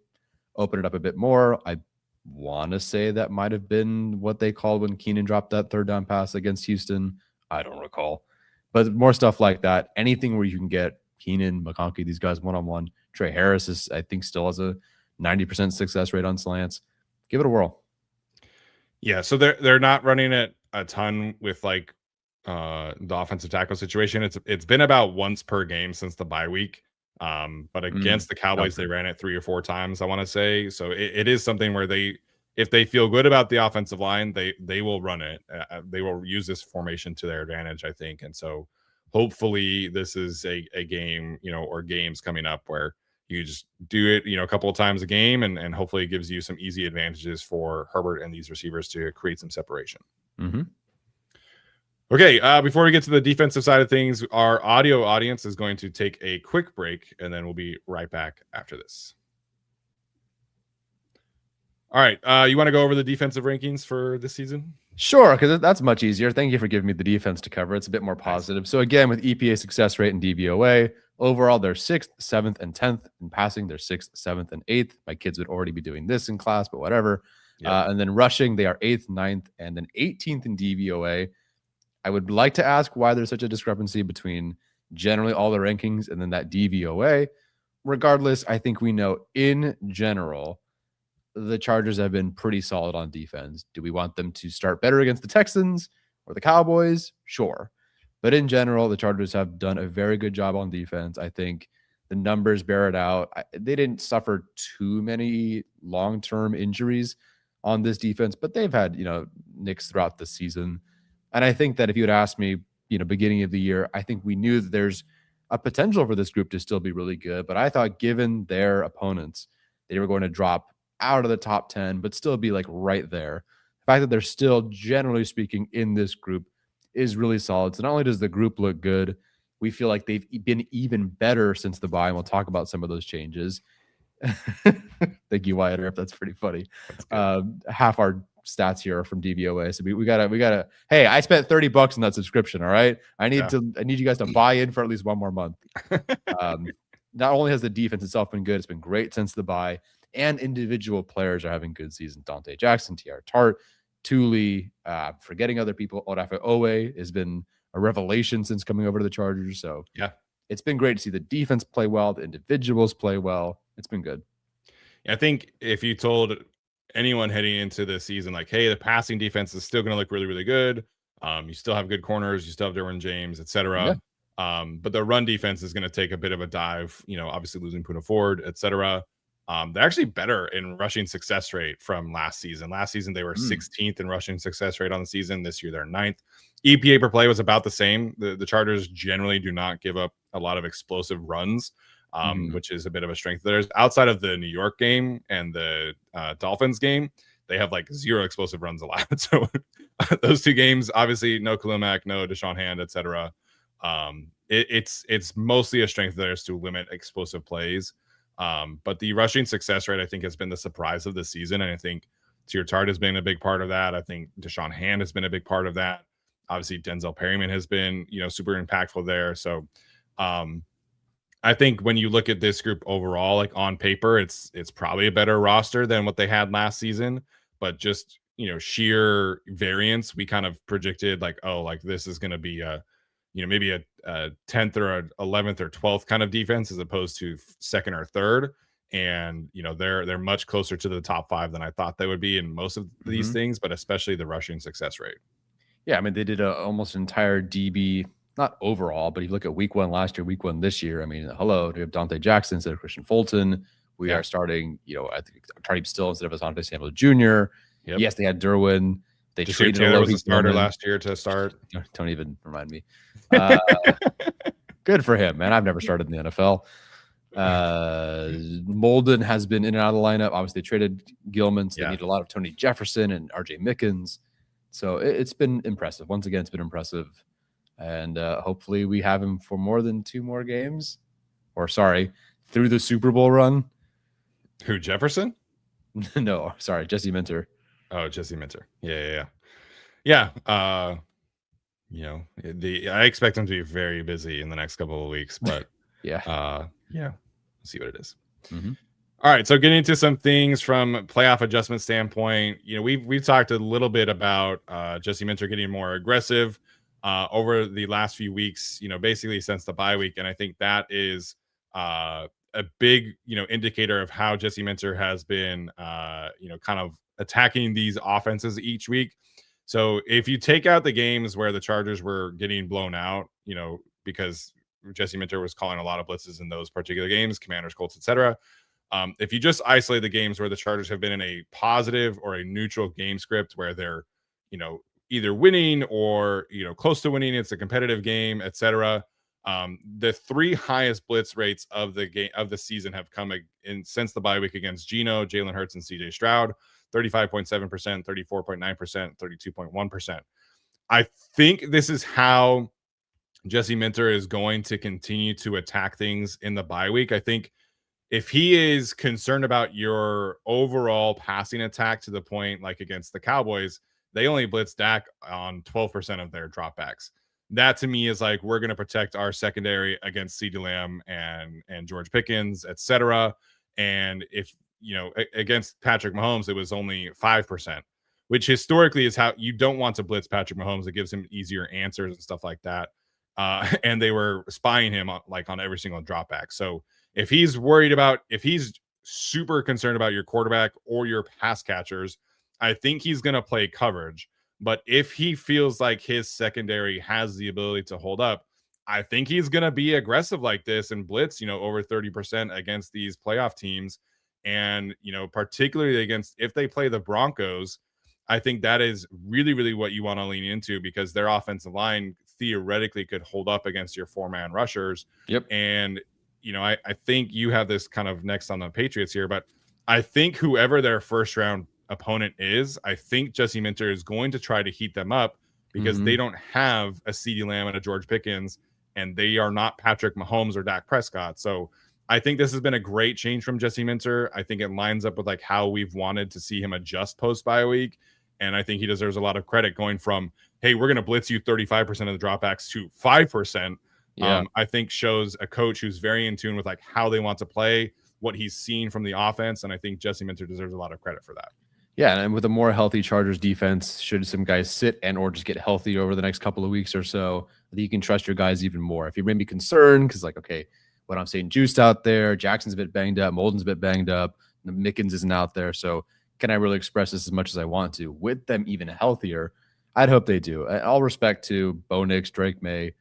Open it up a bit more. I want to say that might have been what they called when Keenan dropped that third down pass against Houston. I don't recall. But more stuff like that. Anything where you can get Keenan, McConkey, these guys one-on-one. Trey Harris is, I think, still has a 90% success rate on slants. Give it a whirl. Yeah, so they're not running it a ton with like the offensive tackle situation. It's been about once per game since the bye week. But against the Cowboys, they ran it 3 or 4 times, I want to say. So it is something where if they feel good about the offensive line, they will run it. They will use this formation to their advantage, I think. And so hopefully this is a game, or games coming up where you just do it, a couple of times a game, and hopefully it gives you some easy advantages for Herbert and these receivers to create some separation. Okay, before we get to the defensive side of things, our audio audience is going to take a quick break, and then we'll be right back after this. All right, you want to go over the defensive rankings for this season? Sure, because that's much easier. Thank you for giving me the defense to cover. It's a bit more positive. Nice. So again, with EPA success rate and DVOA, overall they're 6th, 7th, and 10th. In passing, they're 6th, 7th, and 8th. My kids would already be doing this in class, but whatever. Yep. And then rushing, they are 8th, 9th, and then 18th in DVOA. I would like to ask why there's such a discrepancy between generally all the rankings and then that DVOA. Regardless, I think we know in general the Chargers have been pretty solid on defense. Do we want them to start better against the Texans or the Cowboys? Sure. But in general, the Chargers have done a very good job on defense. I think the numbers bear it out. They didn't suffer too many long-term injuries on this defense, but they've had, nicks throughout the season. And I think that if you had asked me, beginning of the year, I think we knew that there's a potential for this group to still be really good. But I thought given their opponents, they were going to drop out of the top 10, but still be like right there. The fact that they're still, generally speaking, in this group is really solid. So not only does the group look good, we feel like they've been even better since the bye. And we'll talk about some of those changes. Thank you, Wyatt Earp. That's pretty funny. Half our stats here are from DVOA. So we gotta, hey, I spent $30 on that subscription. All right. I need you guys to buy in for at least one more month. Not only has the defense itself been good, it's been great since the bye, and individual players are having good seasons. Dante Jackson, T.R. Tart, Thule, forgetting other people. Odafe Owe has been a revelation since coming over to the Chargers. So yeah, it's been great to see the defense play well, the individuals play well. It's been good. I think if you told anyone heading into the season, like, hey, the passing defense is still going to look really, really good. You still have good corners. You still have Derwin James, etc. Yeah. But the run defense is going to take a bit of a dive, obviously losing Poona Ford, etc. They're actually better in rushing success rate from last season. Last season, they were 16th in rushing success rate on the season. This year, they're 9th. EPA per play was about the same. The Chargers generally do not give up a lot of explosive runs, which is a bit of a strength. There's outside of the New York game and the Dolphins game, they have like 0 explosive runs allowed. So those 2 games, obviously, no Kalumak, no Deshaun Hand, etc. It's mostly a strength of theirs to limit explosive plays. But the rushing success rate, I think, has been the surprise of the season. And I think T.R. Tart has been a big part of that. I think Deshaun Hand has been a big part of that. Obviously, Denzel Perryman has been, super impactful there. So I think when you look at this group overall, like on paper, it's probably a better roster than what they had last season. But just, sheer variance, we kind of predicted like, oh, like this is going to be maybe a 10th or a 11th or 12th kind of defense as opposed to 2nd or 3rd. And they're much closer to the top 5 than I thought they would be in most of these things, but especially the rushing success rate. Yeah, I mean, they did almost entire DB, not overall, but if you look at week 1 last year, week 1 this year, I mean, hello, we have Dante Jackson instead of Christian Fulton. We are starting, I think Tardy Still instead of Asante Samuel Jr. Yep. Yes, they had Derwin. They traded Taylor was a starter last year to start. Don't even remind me. Good for him, man. I've never started in the NFL. Molden has been in and out of the lineup. Obviously, they traded Gilman, so they need a lot of Tony Jefferson and RJ Mickens. So it's been impressive. Once again, it's been impressive. And hopefully we have him for more than 2 more games. Or sorry, through the Super Bowl run. Who, Jefferson? No, sorry, Jesse Minter. Oh, Jesse Minter. Yeah. I expect him to be very busy in the next couple of weeks, but we'll see what it is. All right, so getting into some things from playoff adjustment standpoint, we've talked a little bit about Jesse Minter getting more aggressive over the last few weeks, basically since the bye week, and I think that is a big indicator of how Jesse Minter has been kind of attacking these offenses each week. So if you take out the games where the Chargers were getting blown out, because Jesse Minter was calling a lot of blitzes in those particular games, Commanders, Colts, etc. If you just isolate the games where the Chargers have been in a positive or a neutral game script where they're, either winning or, close to winning, it's a competitive game, etc. The 3 highest blitz rates of the game of the season have come in since the bye week against Geno, Jalen Hurts, and CJ Stroud. 35.7%, 34.9%, 32.1%. I think this is how Jesse Minter is going to continue to attack things in the bye week. I think if he is concerned about your overall passing attack to the point like against the Cowboys, they only blitz Dak on 12% of their dropbacks. That to me is like, we're going to protect our secondary against CeeDee Lamb and George Pickens, etc. And if against Patrick Mahomes, it was only 5%, which historically is how you don't want to blitz Patrick Mahomes. It gives him easier answers and stuff like that. And they were spying him on every single drop back. So if he's super concerned about your quarterback or your pass catchers, I think he's going to play coverage. But if he feels like his secondary has the ability to hold up, I think he's going to be aggressive like this and blitz, over 30% against these playoff teams. And, particularly against, if they play the Broncos, I think that is really, really what you want to lean into, because their offensive line theoretically could hold up against your 4-man rushers. Yep. And, I think you have this kind of next on the Patriots here, but I think whoever their first round opponent is, I think Jesse Minter is going to try to heat them up because they don't have a CeeDee Lamb and a George Pickens, and they are not Patrick Mahomes or Dak Prescott. So I think this has been a great change from Jesse Minter. I think it lines up with like how we've wanted to see him adjust post bye week. And I think he deserves a lot of credit going from, hey, we're going to blitz you 35% of the dropbacks to 5%. I think shows a coach who's very in tune with like how they want to play, what he's seen from the offense. And I think Jesse Minter deserves a lot of credit for that. Yeah, and with a more healthy Chargers defense, should some guys sit and or just get healthy over the next couple of weeks or so, I think you can trust your guys even more. If you're maybe concerned, because like, okay, what I'm saying, juiced out there, Jackson's a bit banged up, Molden's a bit banged up, the Mickens isn't out there, so can I really express this as much as I want to? With them even healthier, I'd hope they do. All respect to Bo Nix, Drake May,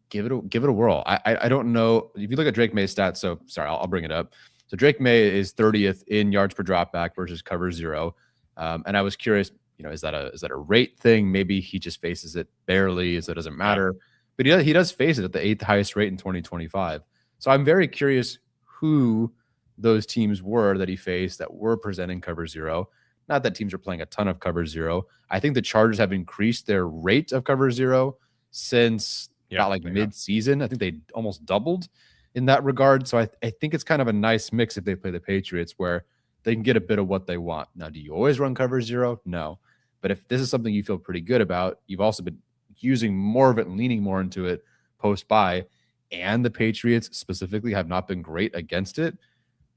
give it a whirl. I don't know if you look at Drake May's stats. So sorry, I'll bring it up. So Drake May is 30th in yards per dropback versus cover 0. And I was curious, is that a rate thing? Maybe he just faces it barely, so it doesn't matter. But he does face it at the 8th highest rate in 2025. So I'm very curious who those teams were that he faced that were presenting cover 0. Not that teams are playing a ton of cover 0. I think the Chargers have increased their rate of cover 0 since about mid-season. I think they almost doubled in that regard. So I think it's kind of a nice mix if they play the Patriots where they can get a bit of what they want. Now, do you always run cover 0? No. But if this is something you feel pretty good about, you've also been using more of it and leaning more into it post-bye, and the Patriots specifically have not been great against it,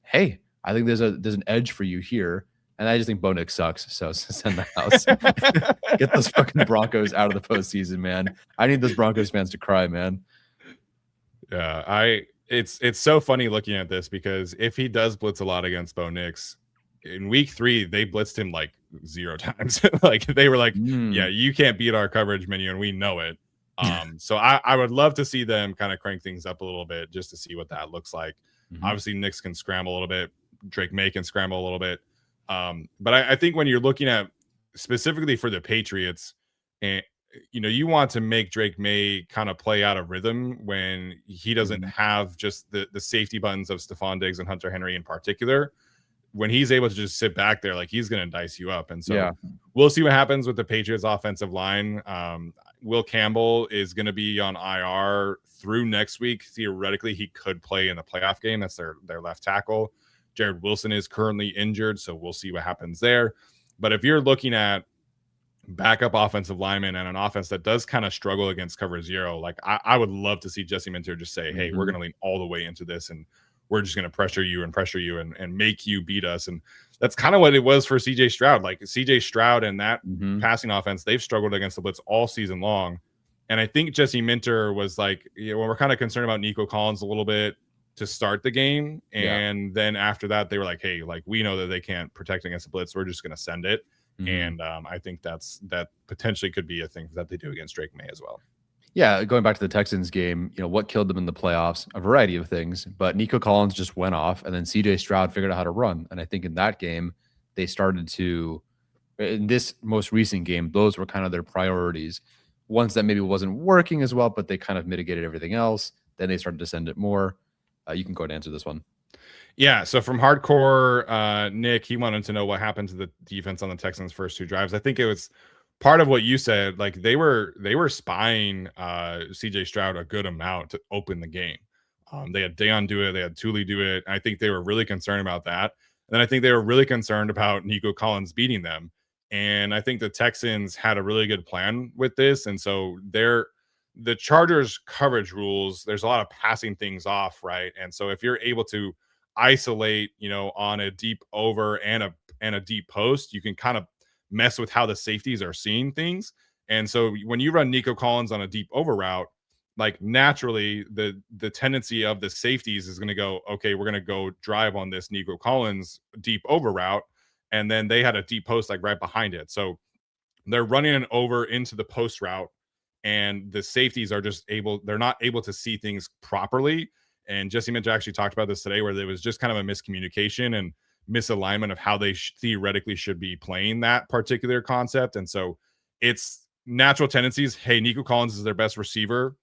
hey, I think there's an edge for you here. And I just think Bo Nix sucks. So send the house. Get those fucking Broncos out of the postseason, man. I need those Broncos fans to cry, man. Yeah, It's so funny looking at this because if he does blitz a lot against Bo Nix, in week 3 they blitzed him like 0 times. Like they were like, yeah, you can't beat our coverage menu, and we know it. So I would love to see them kind of crank things up a little bit just to see what that looks like. Obviously, Nix can scramble a little bit. Drake May can scramble a little bit. But I think when you're looking at specifically for the Patriots, and you want to make Drake May kind of play out of rhythm when he doesn't have just the safety buttons of Stephon Diggs and Hunter Henry in particular. When he's able to just sit back there, like he's going to dice you up. And so we'll see what happens with the Patriots offensive line. Will Campbell is going to be on IR through next week. Theoretically, he could play in the playoff game. That's their left tackle. Jared Wilson is currently injured, so we'll see what happens there. But if you're looking at backup offensive linemen and an offense that does kind of struggle against cover 0, like I would love to see Jesse Minter just say, hey, we're going to lean all the way into this, and we're just going to pressure you and make you beat us. And that's kind of what it was for CJ Stroud. Like CJ Stroud and that passing offense, they've struggled against the blitz all season long. And I think Jesse Minter was like, when we're kind of concerned about Nico Collins a little bit to start the game. And then after that, they were like, hey, like we know that they can't protect against the blitz. We're just going to send it. And I think that potentially could be a thing that they do against Drake May as well. Yeah, going back to the Texans game, what killed them in the playoffs? A variety of things, but Nico Collins just went off, and then CJ Stroud figured out how to run. And I think in that game, they started to, in this most recent game, those were kind of their priorities. Ones that maybe wasn't working as well, but they kind of mitigated everything else. Then they started to send it more. You can go ahead and answer this one. Yeah, so from Hardcore, Nick, he wanted to know what happened to the defense on the Texans' first 2 drives. I think it was part of what you said. Like they were spying CJ Stroud a good amount to open the game. They had Deion do it, they had Thule do it. I think they were really concerned about that. And then I think they were really concerned about Nico Collins beating them. And I think the Texans had a really good plan with this. And so the Chargers coverage rules, there's a lot of passing things off, right? And so if you're able to isolate, on a deep over and a deep post, you can kind of mess with how the safeties are seeing things. And so when you run Nico Collins on a deep over route, like naturally the tendency of the safeties is going to go, okay, we're going to go drive on this Nico Collins deep over route. And then they had a deep post like right behind it. So they're running an over into the post route, and the safeties are they're not able to see things properly. And Jesse Minter actually talked about this today, where there was just kind of a miscommunication and misalignment of how they theoretically should be playing that particular concept. And so it's natural tendencies. Hey, Nico Collins is their best receiver.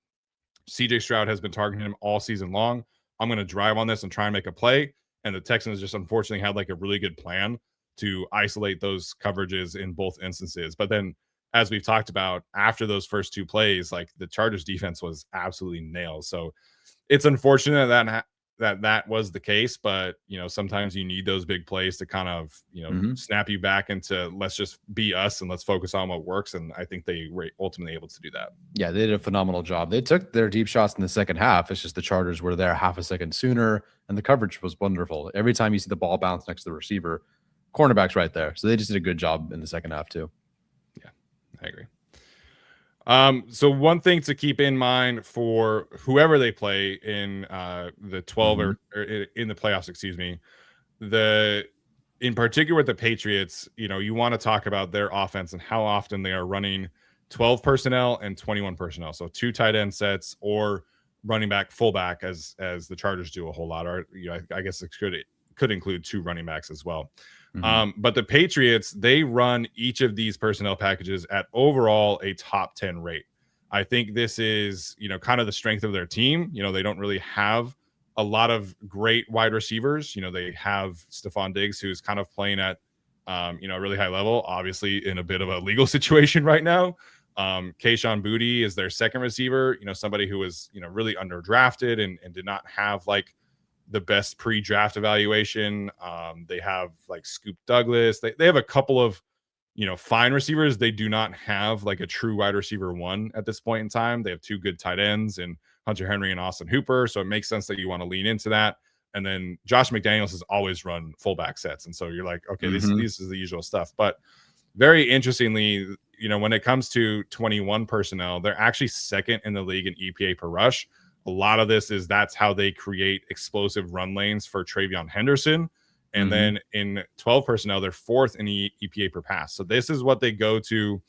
CJ Stroud has been targeting him all season long. I'm going to drive on this and try and make a play. And the Texans just unfortunately had like a really good plan to isolate those coverages in both instances. But then, as we've talked about, after those first 2 plays, like the Chargers defense was absolutely nailed. So it's unfortunate that was the case, but sometimes you need those big plays to kind of snap you back into let's just be us and let's focus on what works. And I think they were ultimately able to do that. Yeah, they did a phenomenal job. They took their deep shots in the second half. It's just the Chargers were there half a second sooner, and the coverage was wonderful. Every time you see the ball bounce next to the receiver, cornerback's right there. So they just did a good job in the second half too. Yeah, I agree. So one thing to keep in mind for whoever they play in the 12 or in the playoffs, excuse me, in particular with the Patriots, you want to talk about their offense and how often they are running 12 personnel and 21 personnel. So 2 tight end sets or running back, fullback, as the Chargers do a whole lot. Or I guess it could include 2 running backs as well. But the Patriots, they run each of these personnel packages at overall a top 10 rate. I think this is, kind of the strength of their team. They don't really have a lot of great wide receivers. They have Stephon Diggs, who's kind of playing at, a really high level, obviously in a bit of a legal situation right now. Kayshon Boutte is their second receiver, somebody who was, really underdrafted and did not have like the best pre-draft evaluation. They have like Scoop Douglas. They have a couple of, fine receivers. They do not have like a true wide receiver 1 at this point in time. They have 2 good tight ends in Hunter Henry and Austin Hooper. So it makes sense that you want to lean into that. And then Josh McDaniels has always run fullback sets. And so you're like, okay, this is the usual stuff. But very interestingly, when it comes to 21 personnel, they're actually second in the league in EPA per rush. a lot of this is that's how they create explosive run lanes for Travion Henderson. And then in 12 personnel, they're 4th in the EPA per pass. So this is what they go to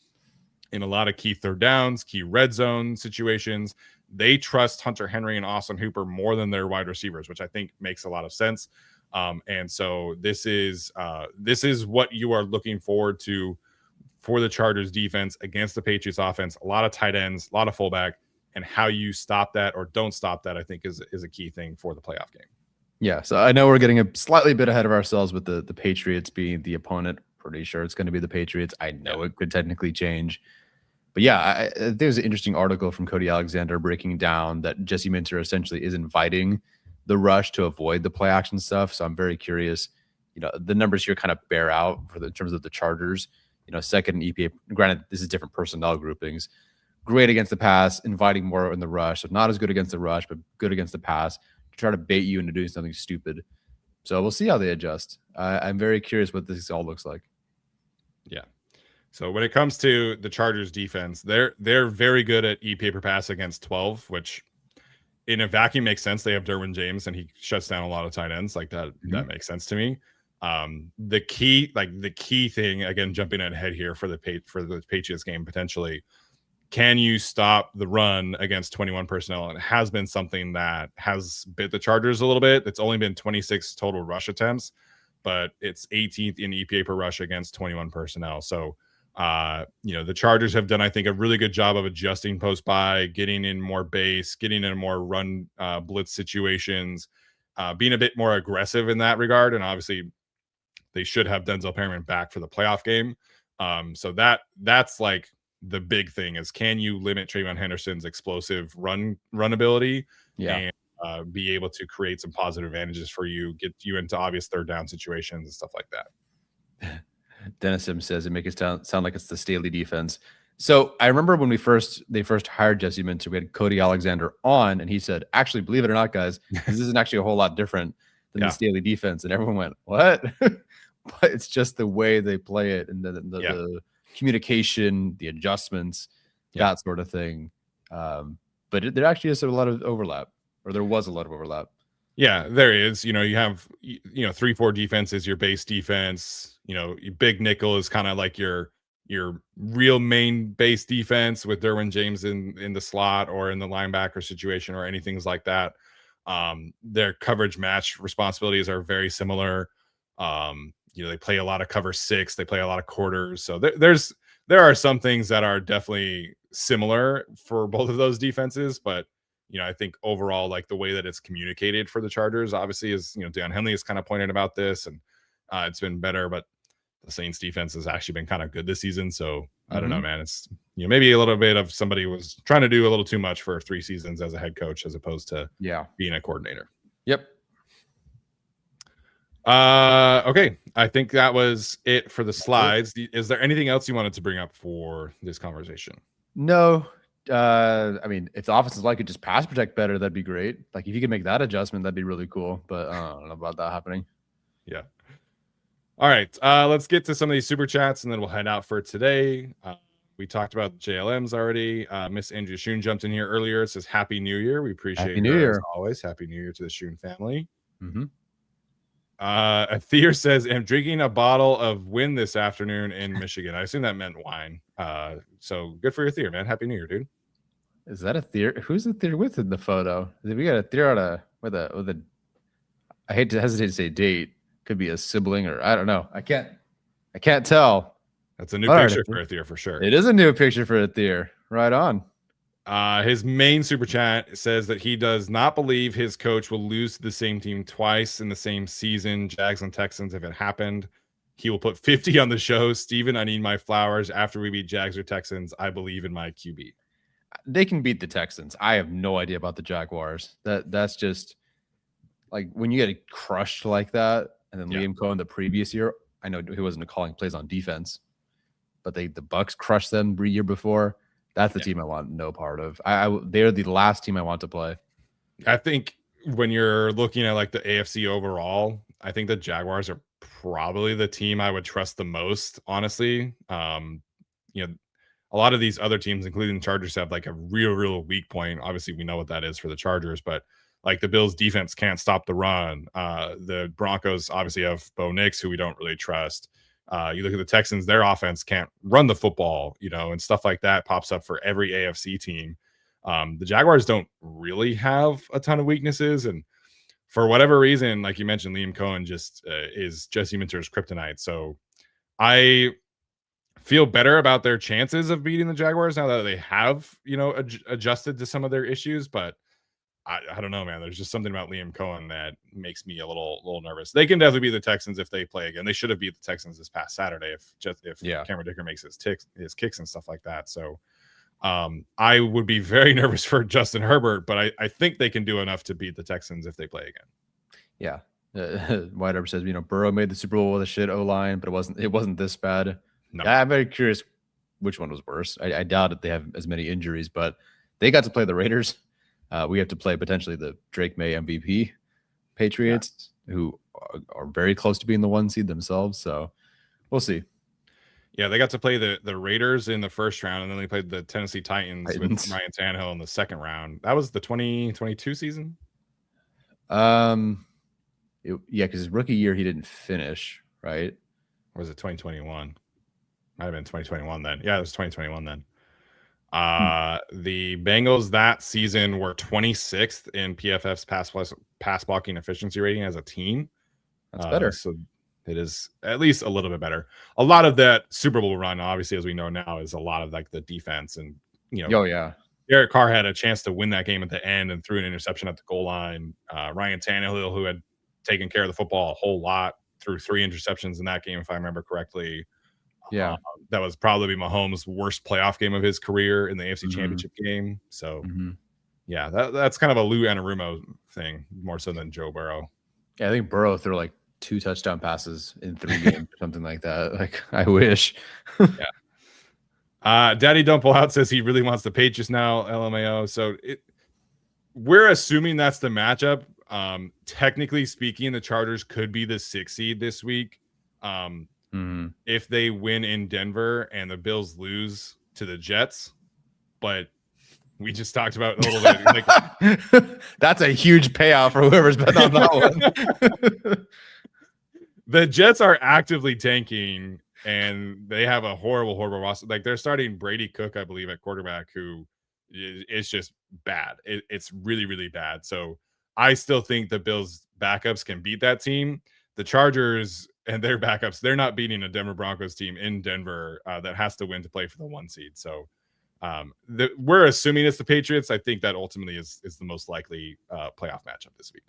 in a lot of key third downs, key red zone situations. They trust Hunter Henry and Austin Hooper more than their wide receivers, which I think makes a lot of sense. And so this is what you are looking forward to for the Chargers defense against the Patriots offense. A lot of tight ends, a lot of fullback, and how you stop that or don't stop that, I think is a key thing for the playoff game. Yeah, so I know we're getting a slightly bit ahead of ourselves with the Patriots being the opponent. Pretty sure it's going to be the Patriots. I know it could technically change. But yeah, there's an interesting article from Cody Alexander breaking down that Jesse Minter essentially is inviting the rush to avoid the play action stuff. So I'm very curious. The numbers here kind of bear out in terms of the Chargers. Second in EPA. Granted, this is different personnel groupings. Great against the pass, inviting more in the rush. So not as good against the rush, but good against the pass. Try to bait you into doing something stupid. So we'll see how they adjust. I'm very curious what this all looks like. Yeah. So when it comes to the Chargers defense, they're very good at EPA per pass against 12, which in a vacuum makes sense. They have Derwin James and he shuts down a lot of tight ends. Like that makes sense to me. The key thing, again, jumping ahead here for the Patriots game potentially, can you stop the run against 21 personnel? And it has been something that has bit the Chargers a little bit. It's only been 26 total rush attempts, but it's 18th in EPA per rush against 21 personnel. So, the Chargers have done, I think, a really good job of adjusting post-buy, getting in more base, getting in more run blitz situations, being a bit more aggressive in that regard. And obviously, they should have Denzel Perryman back for the playoff game. So that's like the big thing is, can you limit Travion Henderson's explosive run ability and be able to create some positive advantages for you, get you into obvious third down situations and stuff like that. Dennis Sims says it makes it sound like it's the Staley defense. So I remember when they first hired Jesse Minter, we had Cody Alexander on, and he said, actually, believe it or not, guys, this isn't actually a whole lot different than the Staley defense. And everyone went, what? But it's just the way they play it and the communication, the adjustments, that sort of thing. But there actually is a lot of overlap, or there was a lot of overlap. Yeah, there is. You have 3-4 defense is your base defense. Your big nickel is kind of like your real main base defense with Derwin James in the slot or in the linebacker situation or anything like that. Their coverage match responsibilities are very similar. They play a lot of cover 6, they play a lot of quarters. So there are some things that are definitely similar for both of those defenses, but I think overall, like the way that it's communicated for the Chargers, obviously, is Dan Henley has kind of pointed about this, and it's been better. But the Saints defense has actually been kind of good this season. So I don't know, man. It's maybe a little bit of somebody was trying to do a little too much for 3 seasons as a head coach as opposed to being a coordinator. Yep. Okay. I think that was it for the slides. Is there anything else you wanted to bring up for this conversation? No. I mean, if the offensive line could just pass protect better, that'd be great. Like if you could make that adjustment, that'd be really cool. But I don't know about that happening. Yeah. All right. Let's get to some of these super chats and then we'll head out for today. We talked about JLMs already. Miss Andrea Schoon jumped in here earlier. It says Happy New Year. We appreciate Happy New Year as always. Happy New Year to the Schoon family. Athier says, I'm drinking a bottle of Win this afternoon in Michigan. I assume that meant wine. So good for your Athier, man. Happy New Year, dude. Is that Athier? Who's Athier with in the photo? We got Athier with a I hesitate to say date. Could be a sibling or I don't know. I can't tell. That's a new picture for Athier for sure. It is a new picture for Athier. Right on. His main super chat says that he does not believe his coach will lose to the same team twice in the same season, Jags and Texans, if it happened. He will put 50 on the show. Steven, I need my flowers. After we beat Jags or Texans, I believe in my QB. They can beat the Texans. I have no idea about the Jaguars. That's just like when you get crushed like that. And then Liam Cohen the previous year, I know he wasn't calling plays on defense, but the Bucks crushed them the year before. That's the team I want no part of. They're the last team I want to play. I think when you're looking at like the AFC overall, I think the Jaguars are probably the team I would trust the most, honestly. a lot of these other teams, including the Chargers, have like a real weak point. Obviously, we know what that is for the Chargers, but like the Bills defense can't stop the run. The Broncos obviously have Bo Nix, who we don't really trust. You look at the Texans, their offense can't run the football, and stuff like that pops up for every AFC team. The Jaguars don't really have a ton of weaknesses. And for whatever reason, like you mentioned, Liam Cohen just is Jesse Minter's kryptonite. So I feel better about their chances of beating the Jaguars now that they have, adjusted to some of their issues. But I don't know, man. There's just something about Liam Cohen that makes me a little nervous. They can definitely beat the Texans if they play again. They should have beat the Texans this past Saturday if Cameron Dicker makes his kicks and stuff like that. So I would be very nervous for Justin Herbert, but I think they can do enough to beat the Texans if they play again. Yeah. White Herb says, Burrow made the Super Bowl with a shit O-line, but it wasn't this bad. No. Yeah, I'm very curious which one was worse. I doubt that they have as many injuries, but they got to play the Raiders. We have to play potentially the Drake May MVP Patriots, who are very close to being the 1 seed themselves. So we'll see. Yeah, they got to play the Raiders in the first round, and then they played the Tennessee Titans. With Ryan Tannehill in the second round. That was the 2022 season? Yeah, because his rookie year he didn't finish, right? Or was it 2021? Might have been 2021 then. Yeah, it was 2021 then. The Bengals that season were 26th in PFF's pass blocking efficiency rating as a team. That's better. So it is at least a little bit better. A lot of that Super Bowl run, obviously, as we know now, is a lot of like the defense and Oh yeah. Derek Carr had a chance to win that game at the end and threw an interception at the goal line. Ryan Tannehill, who had taken care of the football a whole lot, threw 3 interceptions in that game, if I remember correctly. Yeah. That was probably Mahomes' worst playoff game of his career in the AFC Championship game. So, yeah, that's kind of a Lou Anarumo thing, more so than Joe Burrow. Yeah, I think Burrow threw like 2 touchdown passes in 3 games or something like that. Like, I wish. Yeah. Daddy Don't Pull Out says he really wants the Patriots now, LMAO. So we're assuming that's the matchup. Technically speaking, the Chargers could be the 6th seed this week. If they win in Denver and the Bills lose to the Jets. But we just talked about a little bit. Like, that's a huge payoff for whoever's been on that one. The Jets are actively tanking, and they have a horrible roster. Like, they're starting Brady Cook, I believe, at quarterback, who is just bad. It's really bad. So I still think the Bills backups can beat that team. The Chargers and their backups, they're not beating a Denver Broncos team in Denver that has to win to play for the 1 seed. So we're assuming it's the Patriots. I think that ultimately is the most likely playoff matchup this week.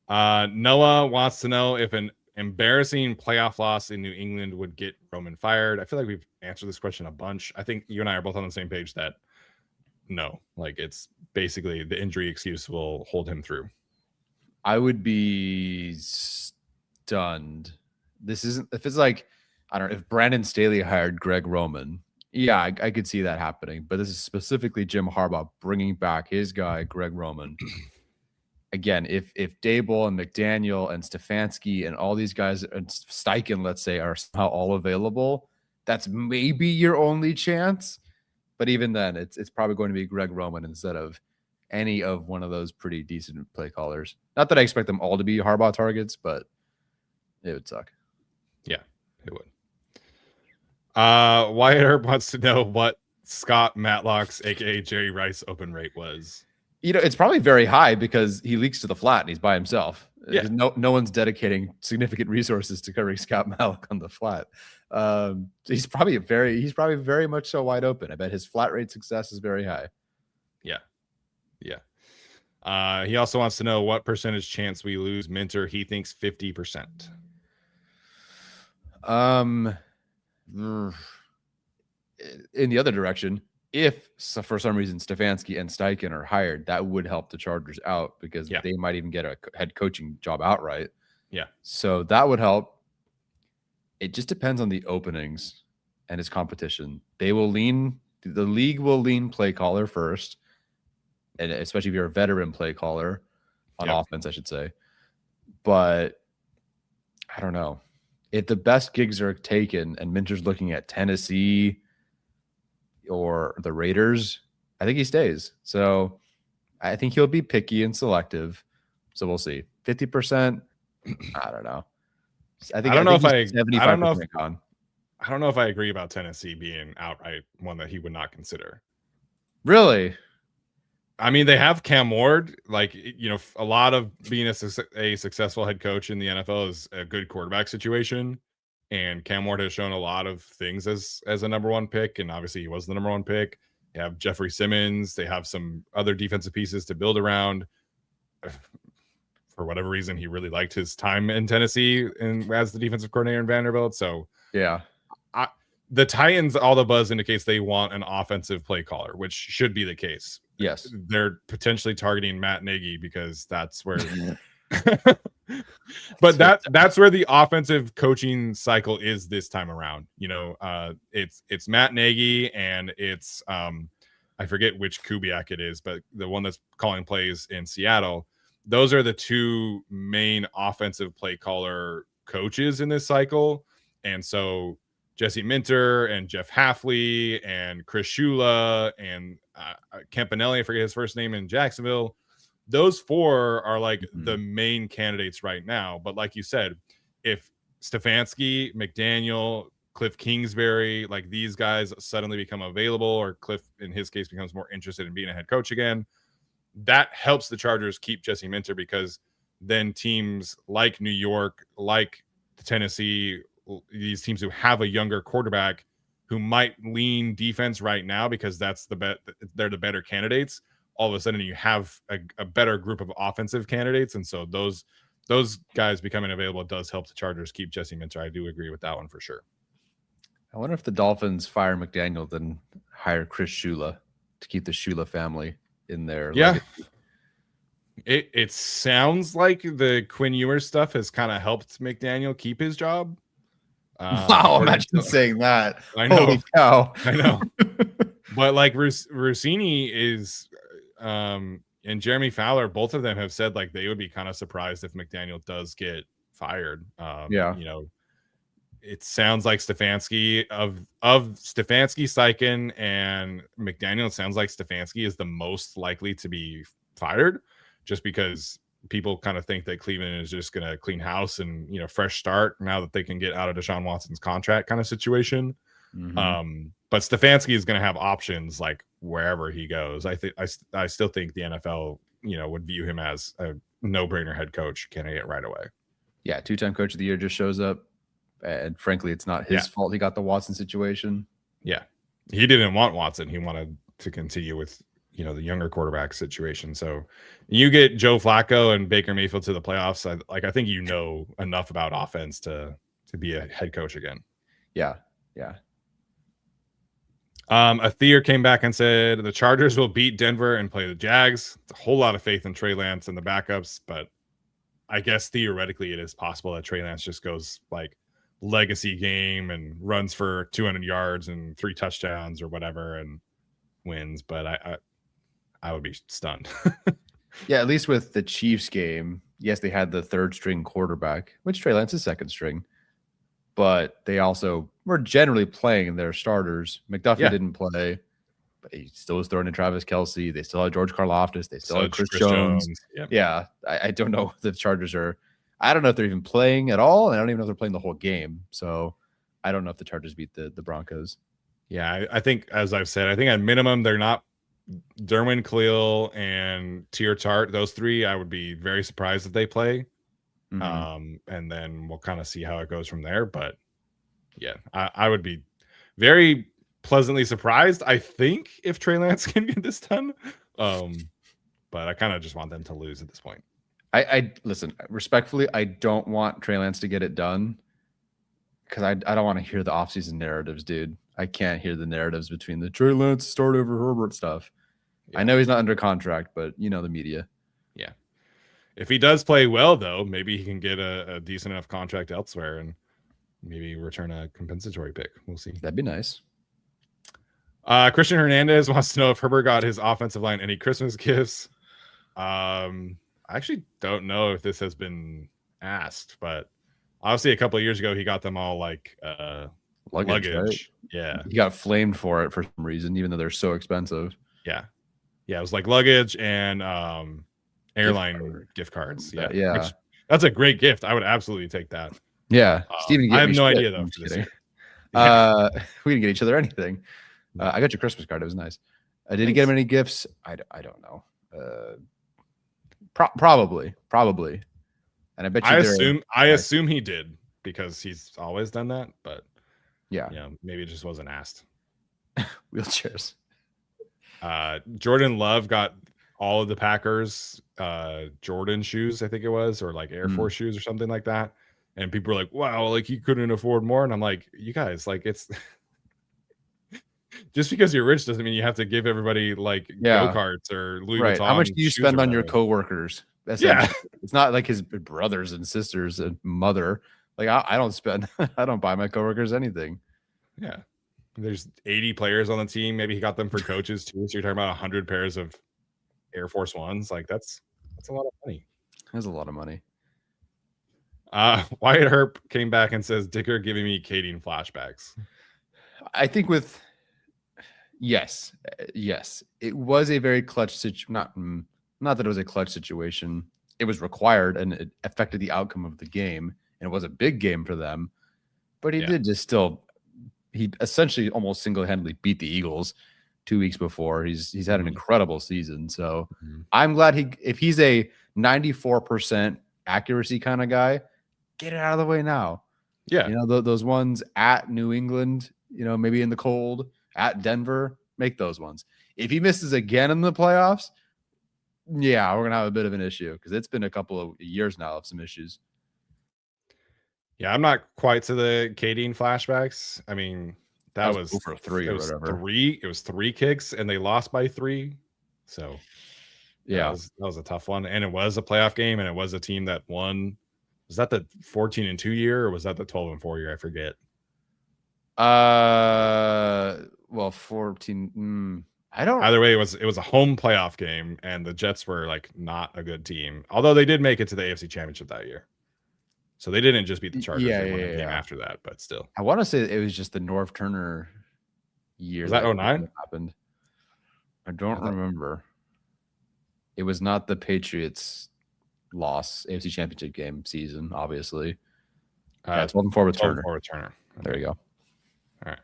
Noah wants to know if an embarrassing playoff loss in New England would get Roman fired. I feel like we've answered this question a bunch. I think you and I are both on the same page that no, like it's basically the injury excuse will hold him through. I would be stunned. This isn't, if it's like, I don't know, if Brandon Staley hired Greg Roman, yeah, I could see that happening. But this is specifically Jim Harbaugh bringing back his guy, Greg Roman. Again, if Dable and McDaniel and Stefanski and all these guys, and Steichen, let's say, are somehow all available, that's maybe your only chance. But even then, it's probably going to be Greg Roman instead of any of one of those pretty decent play callers. Not that I expect them all to be Harbaugh targets, but it would suck. Yeah, it would. Wyatt Earp wants to know what Scott Matlock's, aka Jerry Rice, open rate was. It's probably very high because he leaks to the flat and he's by himself. Yeah. No one's dedicating significant resources to covering Scott Matlock on the flat. So he's probably very much so wide open. I bet his flat rate success is very high. Yeah. He also wants to know what percentage chance we lose Minter. He thinks 50%. In the other direction, if for some reason Stefanski and Steichen are hired, that would help the Chargers out because they might even get a head coaching job outright. Yeah. So that would help. It just depends on the openings and his competition. The league will lean play caller first. And especially if you're a veteran play caller on offense, I should say. But I don't know. if the best gigs are taken and Minter's looking at Tennessee or the Raiders, I think he stays. So I think he'll be picky and selective. So we'll see. 50%. I don't know. I don't know if 75% gone. I don't know if I agree about Tennessee being outright one that he would not consider. Really? I mean, they have Cam Ward. Like, you know, a lot of being a successful head coach in the NFL is a good quarterback situation. And Cam Ward has shown a lot of things as a number one pick. And obviously he was the number one pick. They have Jeffrey Simmons. They have some other defensive pieces to build around. For whatever reason, he really liked his time in Tennessee and as the defensive coordinator in Vanderbilt. So yeah, the Titans, all the buzz indicates they want an offensive play caller, which should be the case. Yes, they're potentially targeting Matt Nagy because that's where. But that's where the offensive coaching cycle is this time around. You know, it's Matt Nagy and it's I forget which Kubiak it is, but the one that's calling plays in Seattle. Those are the two main offensive play caller coaches in this cycle. And so Jesse Minter and Jeff Hafley and Chris Shula and Campanelli, I forget his first name, in Jacksonville. Those four are like the main candidates right now. But like you said, if Stefanski, McDaniel, Cliff Kingsbury, like these guys suddenly become available, or Cliff, in his case, becomes more interested in being a head coach again, that helps the Chargers keep Jesse Minter, because then teams like New York, like Tennessee, these teams who have a younger quarterback who might lean defense right now because that's they're the better candidates. All of a sudden you have a better group of offensive candidates. And so those guys becoming available does help the Chargers keep Jesse Minter. I do agree with that one for sure. I wonder if the Dolphins fire McDaniel, then hire Chris Shula to keep the Shula family in there. Yeah. It sounds like the Quinn Ewers stuff has kind of helped McDaniel keep his job. Wow, imagine saying that. I know. Holy cow. I know. But like Rossini is and Jeremy Fowler, both of them have said like they would be kind of surprised if McDaniel does get fired. You know, it sounds like Stefanski of Stefanski, Steichen, and McDaniel, it sounds like Stefanski is the most likely to be fired, just because people kind of think that Cleveland is just going to clean house and, you know, fresh start now that they can get out of Deshaun Watson's contract kind of situation. But Stefanski is going to have options like wherever he goes. I still think the NFL, you know, would view him as a no-brainer head coach candidate right away. Yeah, 2-time coach of the year just shows up. And frankly, it's not his fault he got the Watson situation. Yeah. He didn't want Watson. He wanted to continue with, you know, the younger quarterback situation. So you get Joe Flacco and Baker Mayfield to the playoffs. I think you know enough about offense to be a head coach again. Yeah. Athier came back and said the Chargers will beat Denver and play the Jags. It's a whole lot of faith in Trey Lance and the backups, but I guess theoretically it is possible that Trey Lance just goes like legacy game and runs for 200 yards and 3 touchdowns or whatever and wins. But I would be stunned. Yeah, at least with the Chiefs game, yes, they had the third string quarterback, which Trey Lance is second string, but they also were generally playing their starters. McDuffie didn't play, but he still was throwing in Travis Kelce. They still had George Karlaftis. They still had Chris Jones. Yep. Yeah, I don't know if the Chargers are. I don't know if they're even playing at all, and I don't even know if they're playing the whole game. So I don't know if the Chargers beat the Broncos. Yeah, I think, as I've said, I think at minimum they're not Derwin, Khalil, and Tier Tart. Those three, I would be very surprised if they play. And then we'll kind of see how it goes from there. But yeah, I would be very pleasantly surprised, I think, if Trey Lance can get this done. But I kind of just want them to lose at this point. I listen, respectfully, I don't want Trey Lance to get it done because I don't want to hear the offseason narratives, dude. I can't hear the narratives between the Trey Lance start over Herbert stuff. Yeah. I know he's not under contract, but you know the media. Yeah. If he does play well, though, maybe he can get a decent enough contract elsewhere and maybe return a compensatory pick. We'll see. That'd be nice. Christian Hernandez wants to know if Herbert got his offensive line any Christmas gifts. I actually don't know if this has been asked, but Obviously, a couple of years ago, he got them all like luggage. Right? Yeah. He got flamed for it for some reason, even though they're so expensive. Yeah. Yeah. It was like luggage and airline gift cards. Yeah. Yeah. That's a great gift. I would absolutely take that. Yeah. Steven, I have no idea though for this year. We didn't get each other anything. I got your Christmas card. It was nice. Did he get him any gifts? I don't know. Probably. And I bet you I assume he did because he's always done that. But yeah, maybe it just wasn't asked. Wheelchairs. Jordan Love got all of the Packers Jordan shoes, I think it was, or like Air Force shoes or something like that. And people were like, wow, like he couldn't afford more. And I'm like, you guys, like it's just because you're rich doesn't mean you have to give everybody like go-karts or Louis Vuitton. How much do you spend on your coworkers? It's not like his brothers and sisters and mother. Like I don't spend, I don't buy my coworkers anything. Yeah. There's 80 players on the team. Maybe he got them for coaches too. So you're talking about 100 pairs of Air Force Ones. Like that's a lot of money. That's a lot of money. Wyatt Herp came back and says Dicker giving me Kading flashbacks. I think yes, it was a very clutch situation. Not that it was a clutch situation. It was required and it affected the outcome of the game. And it was a big game for them. But he did just still. He essentially almost single-handedly beat the Eagles 2 weeks before. He's had an incredible season. So I'm glad if he's a 94% accuracy kind of guy, get it out of the way now. Yeah. Those ones at New England, maybe in the cold, at Denver, make those ones. If he misses again in the playoffs, yeah, we're going to have a bit of an issue because it's been a couple of years now of some issues. Yeah, I'm not quite to the Kading flashbacks. I mean, that was for 3 or whatever. It was 3 kicks and they lost by 3. So yeah, that was a tough one. And it was a playoff game and it was a team that won. Was that the 14-2 year or was that the 12-4 year? I forget. Well, 14. I don't. Either way, it was a home playoff game and the Jets were like not a good team. Although they did make it to the AFC Championship that year. So they didn't just beat the Chargers. They won a game after that, but still. I want to say it was just the Norv Turner year. Was that 09? Happened. I don't remember. It was not the Patriots loss AFC Championship game season, obviously. 12-4 with Turner. Turner. There you go. All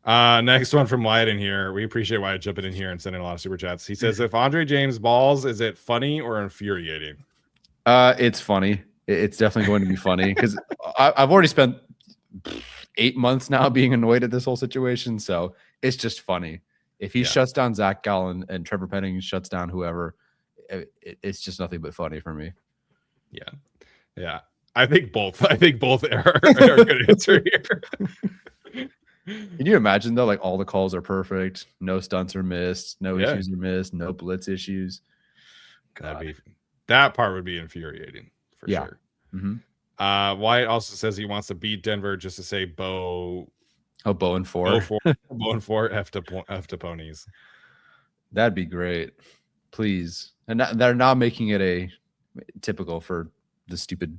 right. Next one from Wyatt in here. We appreciate Wyatt jumping in here and sending a lot of super chats. He says, if Andre James balls, is it funny or infuriating? It's funny. It's definitely going to be funny because I've already spent 8 months now being annoyed at this whole situation. So it's just funny. If he shuts down Zach Gallen and Trevor Penning shuts down whoever, it's just nothing but funny for me. Yeah. Yeah. I think both are a good answer here. Can you imagine though? Like all the calls are perfect. No stunts are missed. No issues are missed. No blitz issues. That part would be infuriating. For sure. Mm-hmm. Wyatt also says he wants to beat Denver just to say Bo. Oh, Bo and 4. Bo and 4 F to ponies. That'd be great. Please. And they're not making it a typical for the stupid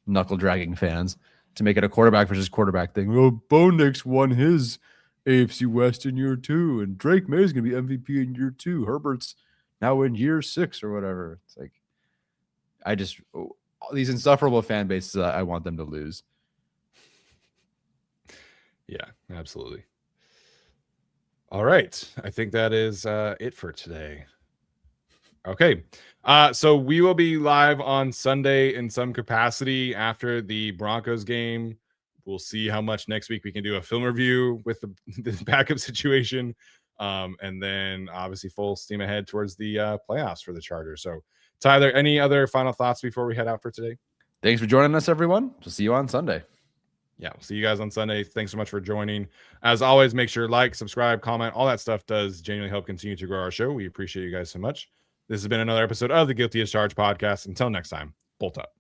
knuckle dragging fans to make it a quarterback versus quarterback thing. Oh, Bo Nix won his AFC West in year 2, and Drake May is going to be MVP in year 2. Herbert's now in year 6 or whatever. It's like, these insufferable fan bases, I want them to lose. Yeah, absolutely. All right. I think that is it for today. Okay. So we will be live on Sunday in some capacity after the Broncos game. We'll see how much next week we can do a film review with the backup situation. And then obviously full steam ahead towards the playoffs for the Chargers. So Tyler, any other final thoughts before we head out for today? Thanks for joining us, everyone. We'll see you on Sunday. Yeah, we'll see you guys on Sunday. Thanks so much for joining. As always, make sure to like, subscribe, comment. All that stuff does genuinely help continue to grow our show. We appreciate you guys so much. This has been another episode of the Guilty as Charged podcast. Until next time, bolt up.